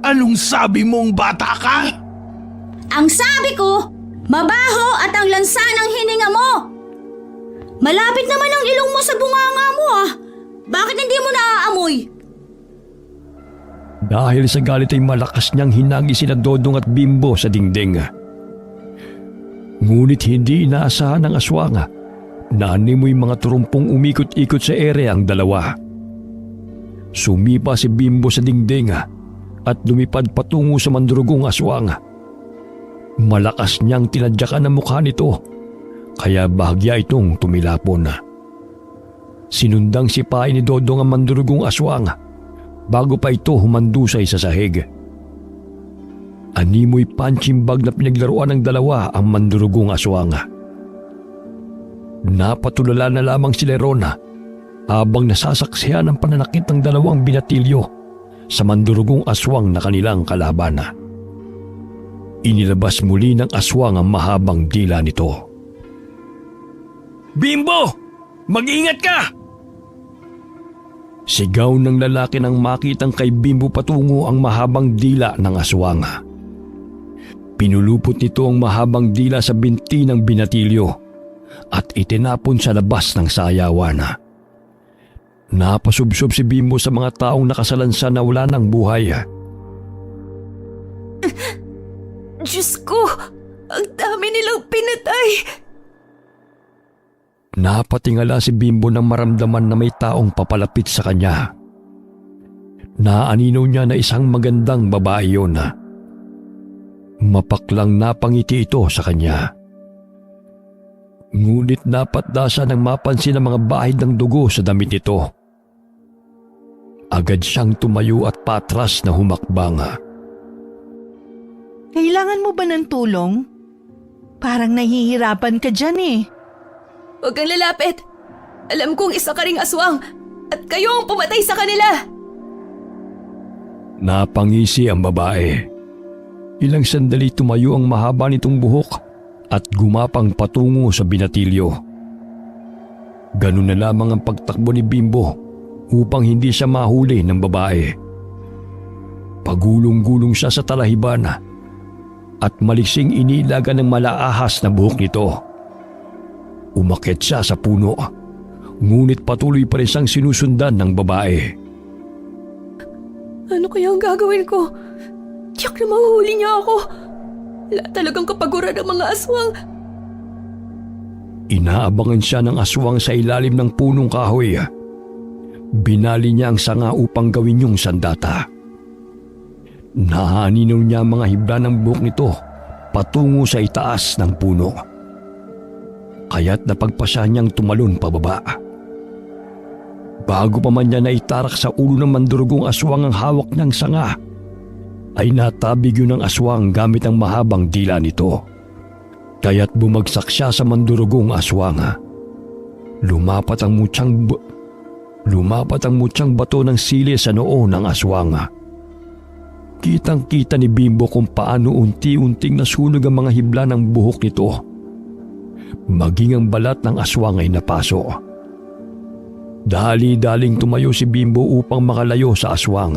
Anong sabi mong bata ka? Ang sabi ko, mabaho at ang lansa ng hininga mo. Malapit naman ang ilong mo sa bunganga mo ah. Bakit hindi mo naaamoy? Dahil sa galit ay malakas niyang hinagi sina Dodong at Bimbo sa dingding. Ngunit hindi inaasahan ng aswang na animoy mga turumpong umikot-ikot sa ere ang dalawa. Sumipa si Bimbo sa dingding at lumipad patungo sa mandurugong aswang. Malakas niyang tinadyakan ang mukha nito, kaya bahagya itong tumilapon. Sinundang sipain ni Dodong ang mandurugong aswang bago pa ito humandusay sa sahig. Animoy punching bag na pinaglaruan ng dalawa ang mandurugong aswang. Napatulala na lamang si Lerona habang nasasaksihan ang pananakit ng dalawang binatilyo sa mandurugong aswang na kanilang kalaban. Inilabas muli ng aswang ang mahabang dila nito. Bimbo! Mag-ingat ka! Sigaw ng lalaki nang makitang kay Bimbo patungo ang mahabang dila ng aswang. Pinulupot nito ang mahabang dila sa binti ng binatilyo at itinapon sa labas ng sayawan. Napasubsob si Bimbo sa mga taong nakasalansan na wala ng buhay. Diyos ko, ang dami nilang pinatay. Napatingala si Bimbo nang maramdaman na may taong papalapit sa kanya. Naaninaw niya na isang magandang babae yun. Mapaklang napangiti ito sa kanya. Ngunit napatda siya nang mapansin ang mga bahid ng dugo sa damit nito. Agad siyang tumayo at patras na humakbang. Kailangan mo ba ng tulong? Parang nahihirapan ka dyan eh. Huwag kang lalapit. Alam kong isa ka ring aswang at kayo ang pumatay sa kanila. Napangisi ang babae. Ilang sandali tumayo ang mahaba nitong buhok at gumapang patungo sa binatilyo. Ganun na lamang ang pagtakbo ni Bimbo upang hindi siya mahuli ng babae. Pagulong-gulong siya sa talahiban at malising inilaga ng malaahas na buhok nito. Umakyat siya sa puno, ngunit patuloy pa rin siyang sinusundan ng babae. Ano kaya ang gagawin ko? Tiyak na mahuhuli niya ako. Wala talagang kapaguran ng mga aswang. Inaabangan siya ng aswang sa ilalim ng punong kahoy. Binali niya ang sanga upang gawin yung sandata. Nahaninaw niya ang mga hibla ng buhok nito patungo sa itaas ng puno. Kaya't napagpasya niyang tumalon pababa. Bago pa man niya naitarak sa ulo ng mandurugong aswang ang hawak niyang sanga, ay natabig yun ng aswang gamit ang mahabang dila nito. Kaya't bumagsak siya sa mandurugong aswang. Lumapat ang mutyang bato ng sili sa noo ng aswang. Kitang-kita ni Bimbo kung paano unti-unting nasunog ang mga hibla ng buhok nito. Maging ang balat ng aswang ay napaso. Dali-daling tumayo si Bimbo upang makalayo sa aswang.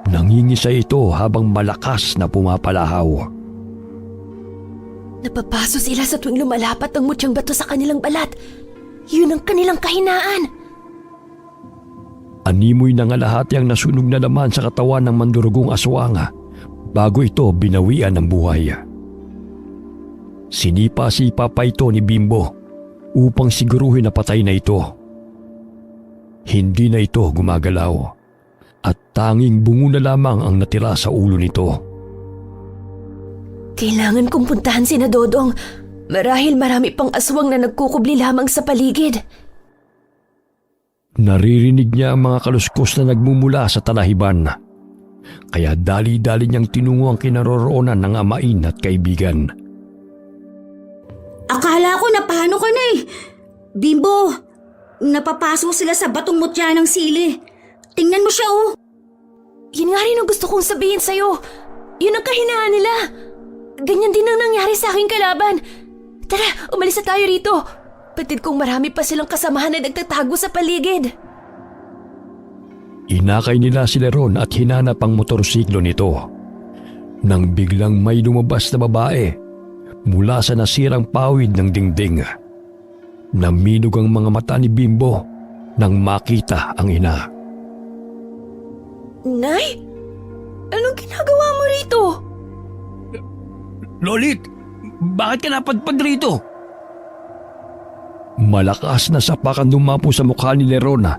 Nangingisay ito habang malakas na pumapalahaw. Napapaso sila sa tuwing lumalapat ang mutyang bato sa kanilang balat. Yun ang kanilang kahinaan. Animoy na nga lahat ang nasunog na laman sa katawan ng mandurugong aswang bago ito binawian ng buhay. Sinipa-sipa pa ito ni Bimbo upang siguruhin na patay na ito. Hindi na ito gumagalaw at tanging bungo na lamang ang natira sa ulo nito. Kailangan kong puntahan si Dodong. Marahil marami pang aswang na nagkukubli lamang sa paligid. Naririnig niya ang mga kaluskos na nagmumula sa talahiban. kaya dali-dali niyang tinungo ang kinaroroonan ng amain at kaibigan. Akala ko napano ka na eh. Bimbo, napapasok sila sa batong mutya ng sili. Tingnan mo siya oh. Yun nga rin ang gusto kong sabihin sa'yo. Yun ang kahinaan nila. Ganyan din ang nangyari sa aking kalaban. Tara, umalis na tayo rito. Batid kong marami pa silang kasamahan na nagtatago sa paligid. Inakay nila si Leron at hinanap ang motorsiklo nito. Nang biglang may lumabas na babae mula sa nasirang pawid ng dingding. Naminog ang mga mata ni Bimbo nang makita ang ina. Nay? Anong ginagawa mo rito? Lolit, bakit ka napadpad rito? Malakas na sapakan dumapo sa mukha ni Lerona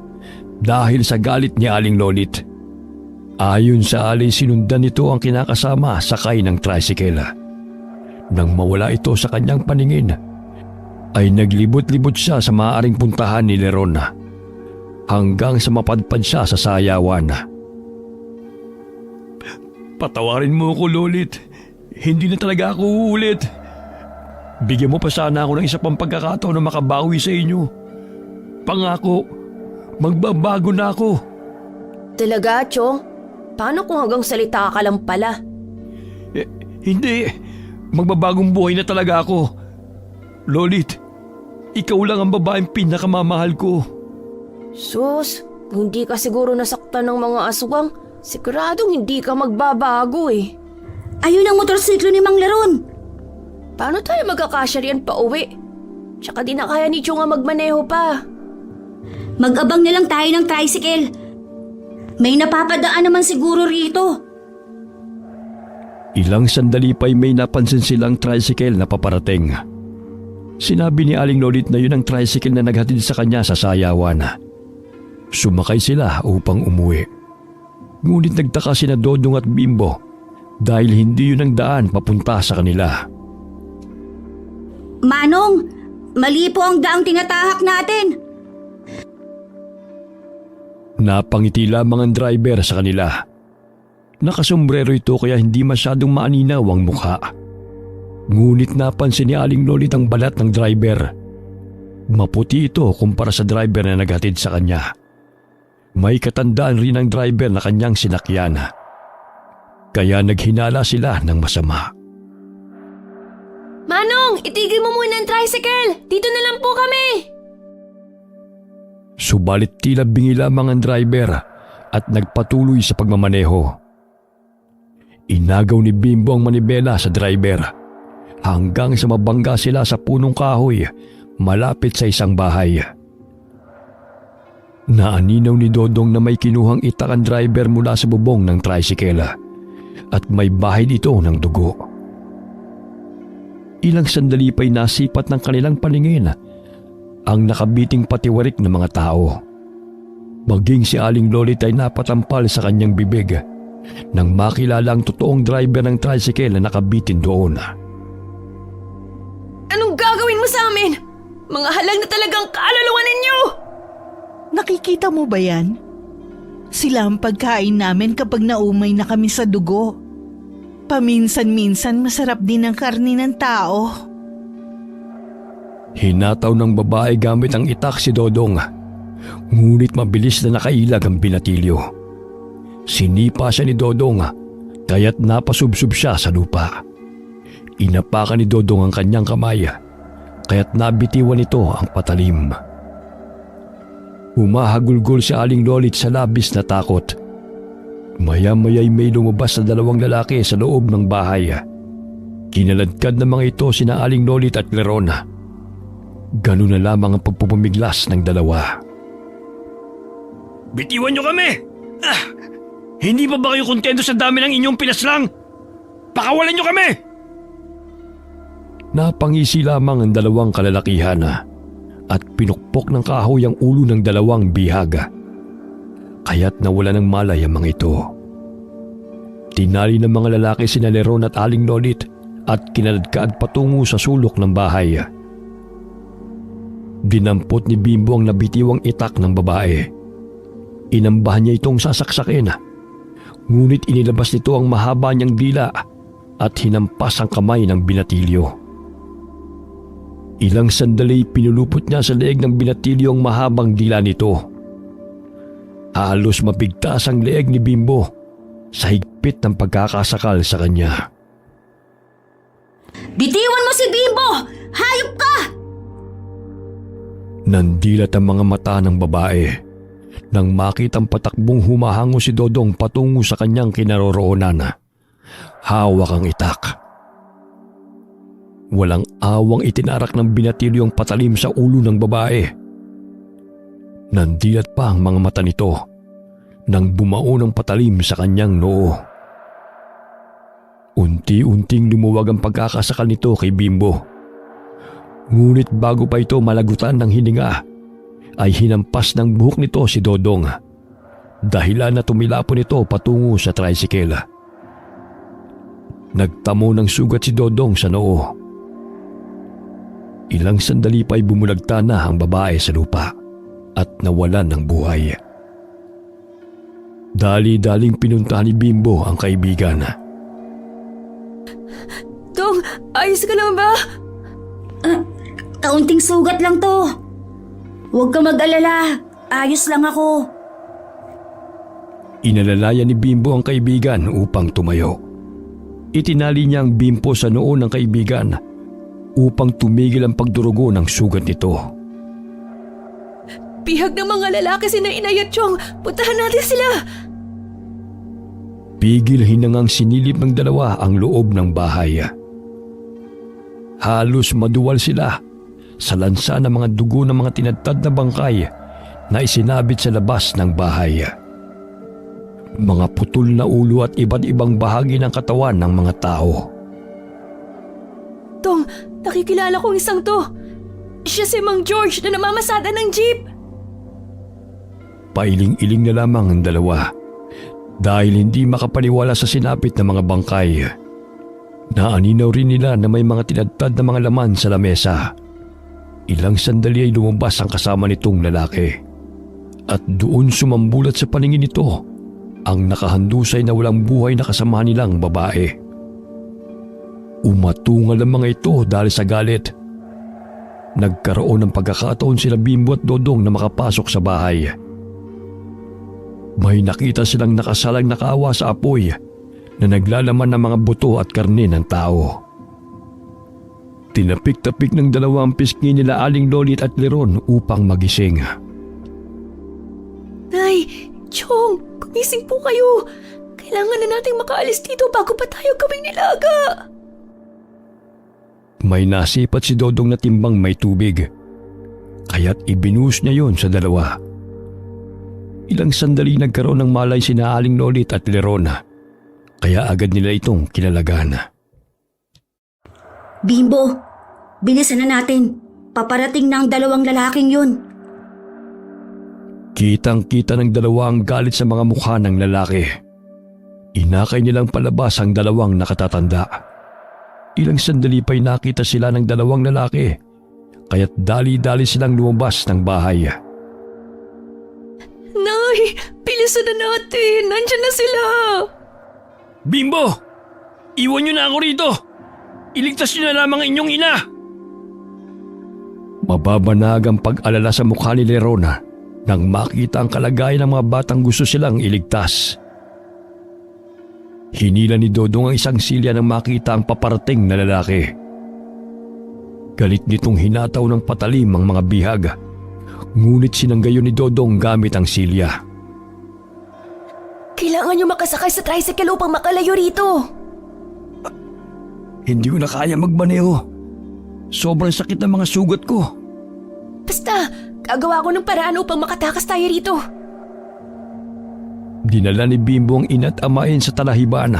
dahil sa galit ni Aling Lolit. Ayon sa alay sinundan nito ang kinakasama sakay ng tricycle. Nang mawala ito sa kanyang paningin, ay naglibot-libot siya sa maaaring puntahan ni Lerona hanggang sa mapadpad siya sa sayawan. Patawarin mo ako, Lolit. Hindi na talaga ako uulit. Bigyan mo pa sana ako ng isa pang pagkakataon na makabawi sa inyo. Pangako, magbabago na ako. Talaga, Chong? Paano kung hanggang salita ka lang pala? Hindi. Magbabagong buhay na talaga ako. Lolit, ikaw lang ang babaeng pinakamamahal ko. Sus, kung hindi ka siguro nasaktan ng mga aswang, siguradong hindi ka magbabago eh. Ayun ang motorsiklo ni Mang Leron. Paano tayo magkakasya riyan pa uwi? Tsaka di na kaya ni Chong nga magmaneho pa. Mag-abang na lang tayo ng tricycle. May napapadaan naman siguro rito. Ilang sandali pa'y may napansin silang tricycle na paparating. Sinabi ni Aling Lolit na yun ang tricycle na naghatid sa kanya sa sayawan. Sumakay sila upang umuwi. Ngunit nagtaka sina Dodong at Bimbo dahil hindi yun ang daan papunta sa kanila. Manong, mali po ang daang tinatahak natin. Napangiti lamang ang driver sa kanila. Nakasombrero ito kaya hindi masyadong maaninaw ang mukha. Ngunit napansin ni Aling Lolit ang balat ng driver. Maputi ito kumpara sa driver na naghatid sa kanya. May katandaan rin ang driver na kanyang sinakyan. Kaya naghinala sila ng masama. Manong, itigil mo muna ang tricycle! Dito na lang po kami! Subalit tila bingi lamang ang driver at nagpatuloy sa pagmamaneho. Inagaw ni Bimbo ang manibela sa driver hanggang sa mabangga sila sa punong kahoy malapit sa isang bahay. Naaninaw ni Dodong na may kinuhang itak ang driver mula sa bubong ng tricycle at may bahid ito ng dugo. Ilang sandali pa'y nasipat ng kanilang paningin ang nakabiting patiwarik ng mga tao. Maging si Aling Lolit ay napatampal sa kanyang bibig nang makilala ang totoong driver ng tricycle na nakabitin doon. Anong gagawin mo sa amin? Mga halang na talagang kaluluwa ninyo! Nakikita mo ba yan? Sila ang pagkain namin kapag naumay na kami sa dugo. Paminsan-minsan masarap din ang karni ng tao. Hinataw ng babae gamit ang itak si Dodong. Ngunit mabilis na nakailag ang binatilyo. Sinipa siya ni Dodong kaya't napasubsob siya sa lupa. Inapakan ni Dodong ang kanyang kamay kaya't nabitiwan nito ang patalim. Humahagulgol si Aling Lolit sa labis na takot. Maya-maya'y may lumabas na dalawang lalaki sa loob ng bahay. Kinaladkad ng mga ito sina Aling Lolit at Leron. Ganun na lamang ang pagpupumiglas ng dalawa. Bitiwan niyo kami! Hindi pa ba kayo kontento sa dami ng inyong pinaslang? Pakawalan niyo kami! Napangisi lamang ang dalawang kalalakihan at pinukpok ng kahoy ang ulo ng dalawang bihag. Kaya't nawala ng malay ang mga ito. Tinali ng mga lalaki sina Leron at Aling Lolit at kinaladkad patungo sa sulok ng bahay. Dinampot ni Bimbo ang nabitiwang itak ng babae. Inambahan niya itong sasaksakin. Ngunit inilabas nito ang mahaba niyang dila at hinampas ang kamay ng binatilyo. Ilang sandali pinulupot niya sa leeg ng binatilyo ang mahabang dila nito. Halos mapigtas ang leeg ni Bimbo sa higpit ng pagkakasakal sa kanya. Bitiwan mo si Bimbo! Hayop ka! Nandilat ang mga mata ng babae nang makitang patakbong humahango si Dodong patungo sa kanyang kinaroroonan. Hawak ang itak. Walang awang itinarak ng binatilyo ang patalim sa ulo ng babae. Nandilat pa ang mga mata nito nang bumao ng patalim sa kanyang noo. Unti-unting lumuwag ang pagkakasakal nito kay Bimbo. Ngunit bago pa ito malagutan ng hininga, ay hinampas ng buhok nito si Dodong. Dahilan na tumilapon ito patungo sa tricycle. Nagtamo ng sugat si Dodong sa noo. Ilang sandali pa ay bumulagta na ang babae sa lupa at nawalan ng buhay. Dali-daling pinuntahan ni Bimbo ang kaibigan. Dong, ayos ka lang ba? Kaunting sugat lang to. Huwag ka mag-alala. Ayos lang ako. Inalalayan ni Bimbo ang kaibigan upang tumayo. Itinali niya ang bimpo sa noo ng kaibigan upang tumigil ang pagdurugo ng sugat nito. Bihag ng mga lalaki sina Inay at Chong. Puntahan natin sila. Pigil hinangang sinilip ng dalawa ang loob ng bahay. Halos maduwal sila sa lansa ng mga dugo ng mga tinadtad na bangkay na isinabit sa labas ng bahay. Mga putol na ulo at iba't ibang bahagi ng katawan ng mga tao. Tong, nakikilala kong isang to. Siya si Mang George na namamasada ng jeep. Pailing-iling na lamang ang dalawa dahil hindi makapaniwala sa sinapit ng mga bangkay. Naaninaw rin nila na may mga tinadtad na mga laman sa lamesa. Ilang sandali ay lumabas ang kasama nitong lalaki. At doon sumambulat sa paningin nito ang nakahandusay na walang buhay na kasama nilang babae. Umatungal ang mga ito dahil sa galit. Nagkaroon ng pagkakataon sila Bimbo at Dodong na makapasok sa bahay. May nakita silang nakasalang nakaawa sa apoy na naglalaman ng mga buto at karne ng tao. Tinapik-tapik ng dalawang pisngi nila Aling Lolit at Leron upang magising. Nay, Chong, gumising po kayo. Kailangan na nating makaalis dito bago pa tayo gawing nilaga. May nasipat si Dodong na timbang may tubig, kaya't ibinuhos niya yon sa dalawa. Ilang sandali nagkaroon ng malay sina Aling Lolit at Leron, kaya agad nila itong kinalagan. Bimbo, bilisan na natin. Paparating na ang dalawang lalaking yun. Kitang-kita ng dalawa ang galit sa mga mukha ng lalaki. Inakay nilang palabas ang dalawang nakatatanda. Ilang sandali pa'y nakita sila ng dalawang lalaki, kaya't dali-dali silang lumabas ng bahay. Nay, bilisan na natin. Nandiyan na sila. Bimbo! Iwan niyo na ako rito! Iligtas niyo na lamang inyong ina! Mababanag ang pag-alala sa mukha ni Lerona nang makita ang kalagayan ng mga batang gusto silang iligtas. Hinila ni Dodong ang isang silya nang makita ang paparating na lalaki. Galit nitong hinataw ng patalim ang mga bihag, ngunit sinanggayon ni Dodong gamit ang silya. Kailangan niyo makasakay sa tricycle upang makalayo rito. Hindi ko na kaya magmaneho. Sobrang sakit ng mga sugat ko. Basta, gagawa ko ng paraan upang makatakas tayo rito. Dinala ni Bimbo ang ina at amain sa talahiban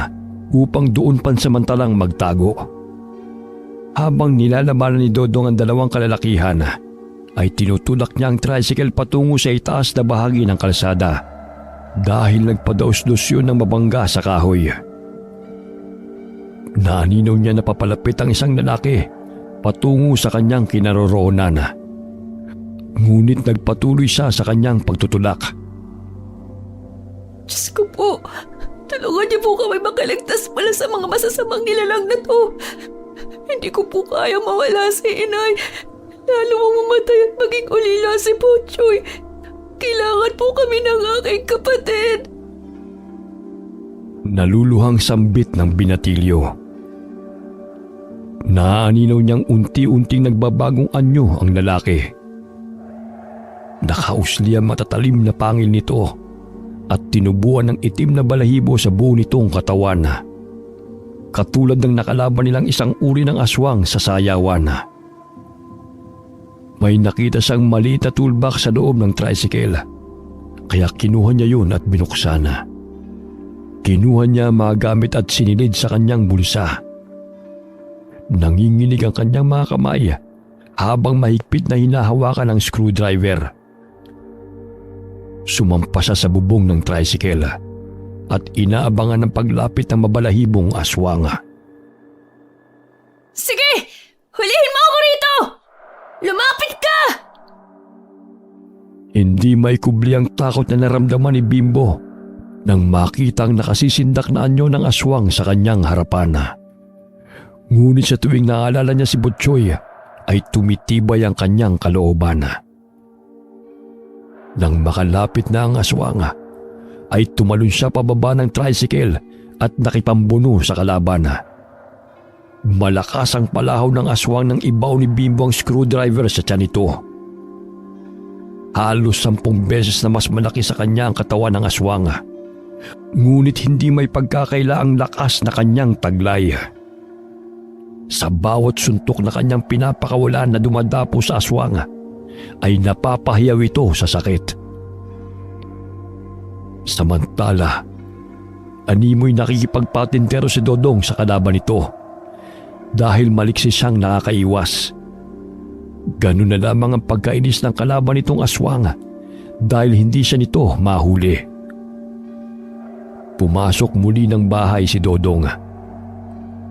upang doon pansamantalang magtago. Habang nilalabanan ni Dodong ang dalawang kalalakihan, ay tinutulak niya ang tricycle patungo sa itaas na bahagi ng kalsada dahil nagpadaos-dos yun ng mabangga sa kahoy. Naaninaw niya na papalapit ang isang lalaki patungo sa kanyang kinaroroonan. Ngunit nagpatuloy siya sa kanyang pagtutulak. Diyos ko po, Tulungan niyo po kami makaligtas mula sa mga masasamang nilalang na to. Hindi ko po kaya mawala si inay. Lalo mong mamatay at maging ulila si Butchoy. Kailangan po kami ng aking kapatid. Naluluhang sambit ng binatilyo. Naaninaw niyang unti-unting nagbabagong anyo ang lalaki. Nakausli ang matatalim na pangil nito at tinubuan ng itim na balahibo sa buo nitong katawan. Katulad ng nakalaban nilang isang uri ng aswang sa sayawan. May nakita siyang maliit na toolbox sa loob ng tricycle, kaya kinuha niya yun at binuksan. Kinuha niya mga gamit at sinilid sa kanyang bulsa. Nanginginig ang kanyang mga kamay habang mahigpit na hinahawakan ang screwdriver. Sumampa siya sa bubong ng tricycle at inaabangan ng paglapit ng mabalahibong aswang. Sige! Hulihin mo ako rito! Lumapit ka! Hindi may kubli ang takot na naramdaman ni Bimbo nang makitang nakasisindak na anyo ng aswang sa kanyang harapan. Ngunit sa tuwing naalala niya si Butchoy ay tumitibay ang kanyang kalooban. Nang makalapit na ang aswang ay tumalon siya pababa ng tricycle at nakipambuno sa kalaban. Malakas ang palahaw ng aswang nang ibaw ni Bimbo ang screwdriver sa tiyan nito. Halos 10 beses na mas malaki sa kanya ang katawan ng aswang. Ngunit hindi may pagkakaila ang lakas na kanyang taglay. Sa bawat suntok na kanyang pinapakawalan na dumadapo sa aswang, ay napapahiyaw ito sa sakit. Samantala, animoy nakikipagpatintero si Dodong sa kalaban nito dahil maliksi siyang nakakaiwas. Ganun na lamang ang pagkainis ng kalaban nitong aswang dahil hindi siya nito mahuli. Pumasok muli ng bahay si Dodong.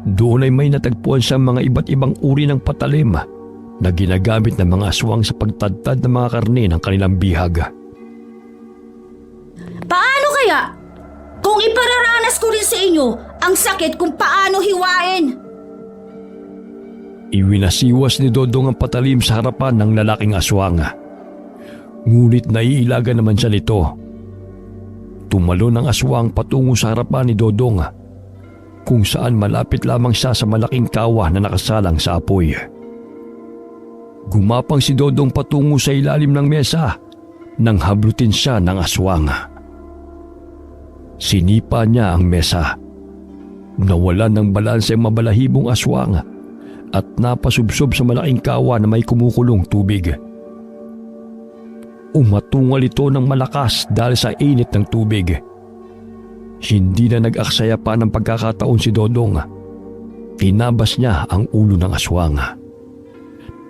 Doon ay may natagpuan siyang mga iba't ibang uri ng patalim na ginagamit ng mga aswang sa pagtadtad ng mga karne ng kanilang bihag. Paano kaya? Kung ipararanas ko rin sa inyo ang sakit kung paano hiwain. Iwinasiwas ni Dodong ang patalim sa harapan ng lalaking aswang. Ngunit naiilaga naman siya nito. Tumalon ang aswang patungo sa harapan ni Dodong, kung saan malapit lamang siya sa malaking kawa na nakasalang sa apoy. Gumapang si Dodong patungo sa ilalim ng mesa nang hablutin siya ng aswang. Sinipa niya ang mesa. Nawalan ng balanse ang mabalahibong aswang at napasubsob sa malaking kawa na may kumukulong tubig. Umatungal ito ng malakas dahil sa init ng tubig. Hindi na nag-aksaya pa ng pagkakataon si Dodong. Tinabas niya ang ulo ng aswang.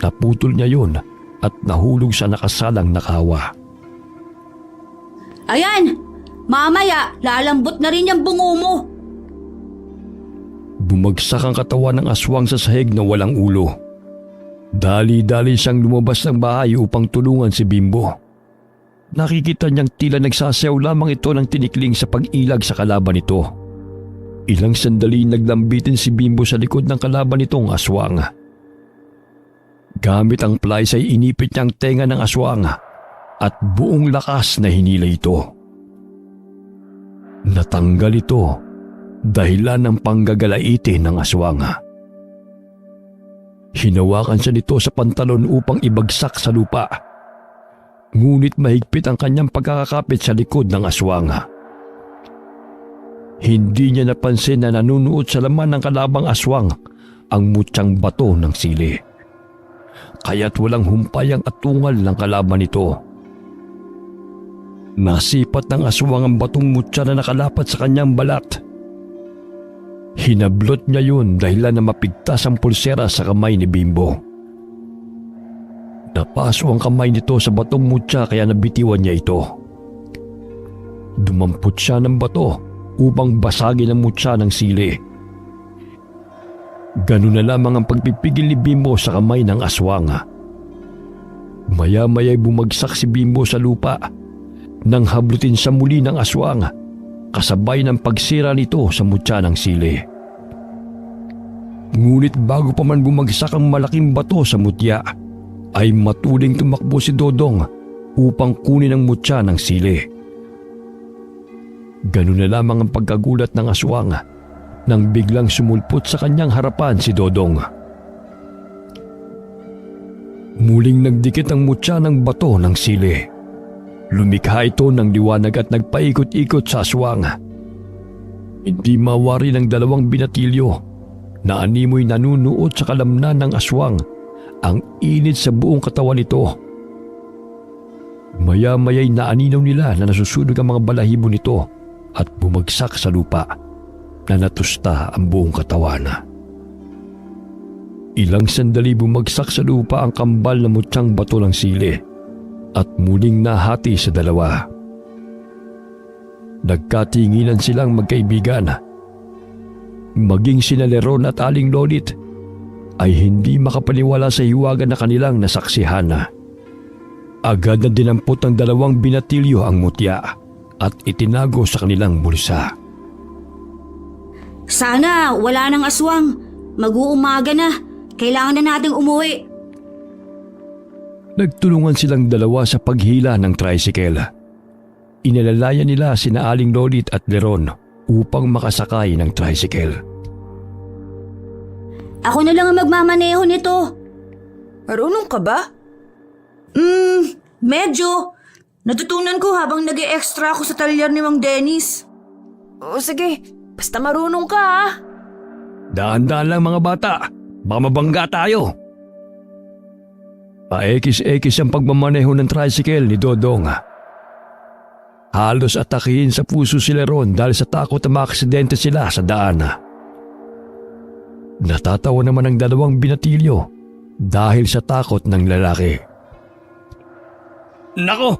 Naputol niya yun at nahulog sa nakasalang na kawa. Ayan! Mamaya, lalambot na rin yung bungo mo. Bumagsak ang katawan ng aswang sa sahig na walang ulo. Dali-dali siyang lumabas ng bahay upang tulungan si Bimbo. Nakikita niyang tila nagsasayaw lamang ito ng tinikling sa pag-ilag sa kalaban nito. Ilang sandali naglambitin si Bimbo sa likod ng kalaban nitong aswang. Gamit ang plies ay inipit niya ang tenga ng aswang at buong lakas na hinila ito. Natanggal ito dahilan ng panggagalaitin ng aswang. Hinawakan siya nito sa pantalon upang ibagsak sa lupa. Ngunit mahigpit ang kanyang pagkakakapit sa likod ng aswang. Hindi niya napansin na nanunuot sa laman ng kalabang aswang ang mutyang bato ng sili. Kaya't walang humpay ang atungal ng kalaban nito. Nasipat ng aswang ang batong mutya na nakalapat sa kanyang balat. Hinablot niya yun dahilan na mapigtas ang pulsera sa kamay ni Bimbo. Napaso ang kamay nito sa batong mutya kaya nabitiwan niya ito. Dumampot siya ng bato upang basagin ang mutya ng sili. Ganun na lamang ang pagpipigil ni Bimbo sa kamay ng aswang. Maya-maya'y bumagsak si Bimbo sa lupa nang hablutin siya muli ng aswang kasabay ng pagsira nito sa mutya ng sili. Ngunit bago pa man bumagsak ang malaking bato sa mutya, ay matuling tumakbo si Dodong upang kunin ang mutya ng sili. Ganun na lamang ang pagkagulat ng aswang nang biglang sumulpot sa kanyang harapan si Dodong. Muling nagdikit ang mutya ng bato ng sili. Lumikha ito ng liwanag at nagpaikot-ikot sa aswang. Hindi mawari ng dalawang binatilyo na animoy nanunuot sa kalamnan ng aswang ang init sa buong katawan nito. Maya-maya'y naaninaw nila na nasusunog ang mga balahibo nito at bumagsak sa lupa na natusta ang buong katawan. Ilang sandali bumagsak sa lupa ang kambal na mutyang bato ng sili at muling nahati sa dalawa. Nagkatinginan silang magkaibigan. Maging sina Leron at Aling Lolit ay hindi makapaniwala sa hiwaga na kanilang nasaksihan. Agad na dinampot ng dalawang binatilyo ang mutya at itinago sa kanilang bulsa. Sana wala nang aswang. Mag-uumaga na. Kailangan na nating umuwi. Nagtulungan silang dalawa sa paghila ng tricycle. Inalalayan nila sina Aling Lolit at Leron upang makasakay ng tricycle. Ako na lang ang magmamaneho nito. Marunong ka ba? Medyo. Natutunan ko habang nag-e-extra ako sa talyar ni Mang Dennis. O sige, basta marunong ka ha. Daan-daan lang mga bata, baka mabangga tayo. Paekis-ekis ang pagmamaneho ng tricycle ni Dodong. Halos atakihin sa puso si Leron dahil sa takot na maaksidente sila sa daan. Natatawa naman ang dalawang binatilyo dahil sa takot ng lalaki. Nako,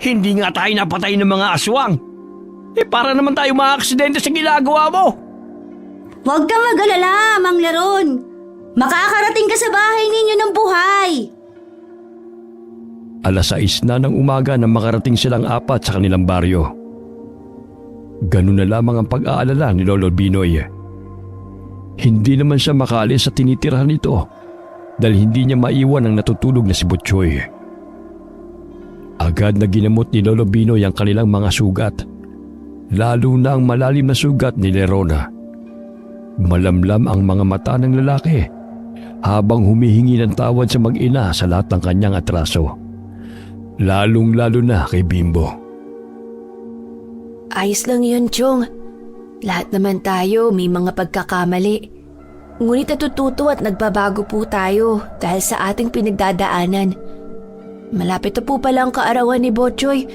hindi nga tayo napatay ng mga aswang. Para naman tayo maaksidente sa ginagawa mo. Huwag kang mag-alala, Mang Leron. Makakarating ka sa bahay ninyo ng buhay. 6:00 na ng umaga nang makarating silang apat sa kanilang baryo. Ganun na lamang ang pag-aalala ni Lolo Binoy. Hindi naman siya makaalis sa tinitirahan nito dahil hindi niya maiwan ang natutulog na si Butchoy. Agad na ginamot ni Lolo Binoy ang kanilang mga sugat, lalo na ang malalim na sugat ni Lerona. Malamlam ang mga mata ng lalaki habang humihingi ng tawad sa mag-ina sa lahat ng kanyang atraso, lalong-lalo na kay Bimbo. Ayos lang yun, Chong. Lahat naman tayo may mga pagkakamali. Ngunit natututo at nagbabago po tayo dahil sa ating pinagdadaanan. Malapit na po pala ang kaarawan ni Botchoy.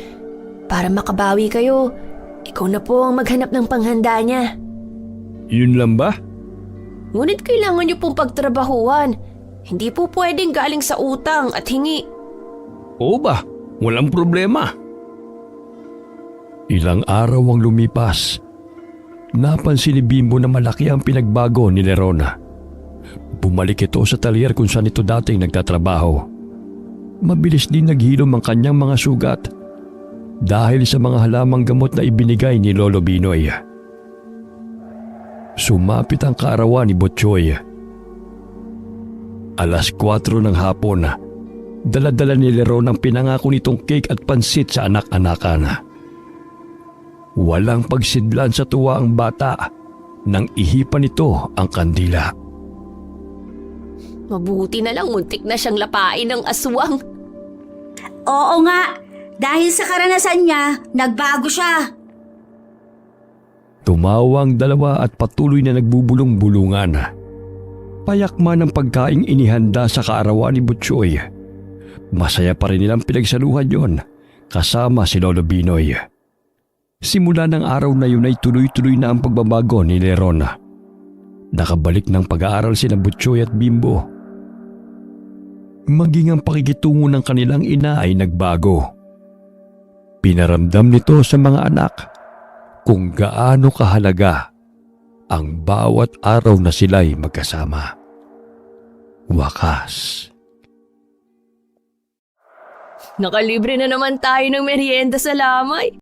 Para makabawi kayo, ikaw na po ang maghanap ng panghanda niya. Yun lang ba? Ngunit kailangan niyo pong pagtrabahuan. Hindi po pwedeng galing sa utang at hingi. Oo ba? Walang problema. Ilang araw ang lumipas. Napansin ni Bimbo na malaki ang pinagbago ni Lerona. Bumalik ito sa talyer kung saan ito dating nagtatrabaho. Mabilis din naghilom ang kanyang mga sugat dahil sa mga halamang gamot na ibinigay ni Lolo Binoy. Sumapit ang kaarawan ni Butchoy. 4:00 ng hapon, dala-dala ni Leron ang pinangako nitong cake at pansit sa anak-anakan. Walang pagsidlan sa tuwa ang bata nang ihipan nito ang kandila. Mabuti na lang muntik na siyang lapain ng aswang. Oo nga. Dahil sa karanasan niya, nagbago siya. Tumawa ang dalawa at patuloy na nagbubulong-bulungan. Payak man ang pagkaing inihanda sa kaarawan ni Butchoy. Masaya pa rin nilang pinagsaluhan yon kasama si Lolo Binoy. Simula ng araw na yun ay tuloy-tuloy na ang pagbabago ni Lerona. Nakabalik ng pag-aaral sina Butchoy at Bimbo. Maging ang pakikitungo ng kanilang ina ay nagbago. Pinaramdam nito sa mga anak kung gaano kahalaga ang bawat araw na sila'y magkasama. Wakas. Nakalibre na naman tayo ng merienda sa lamay.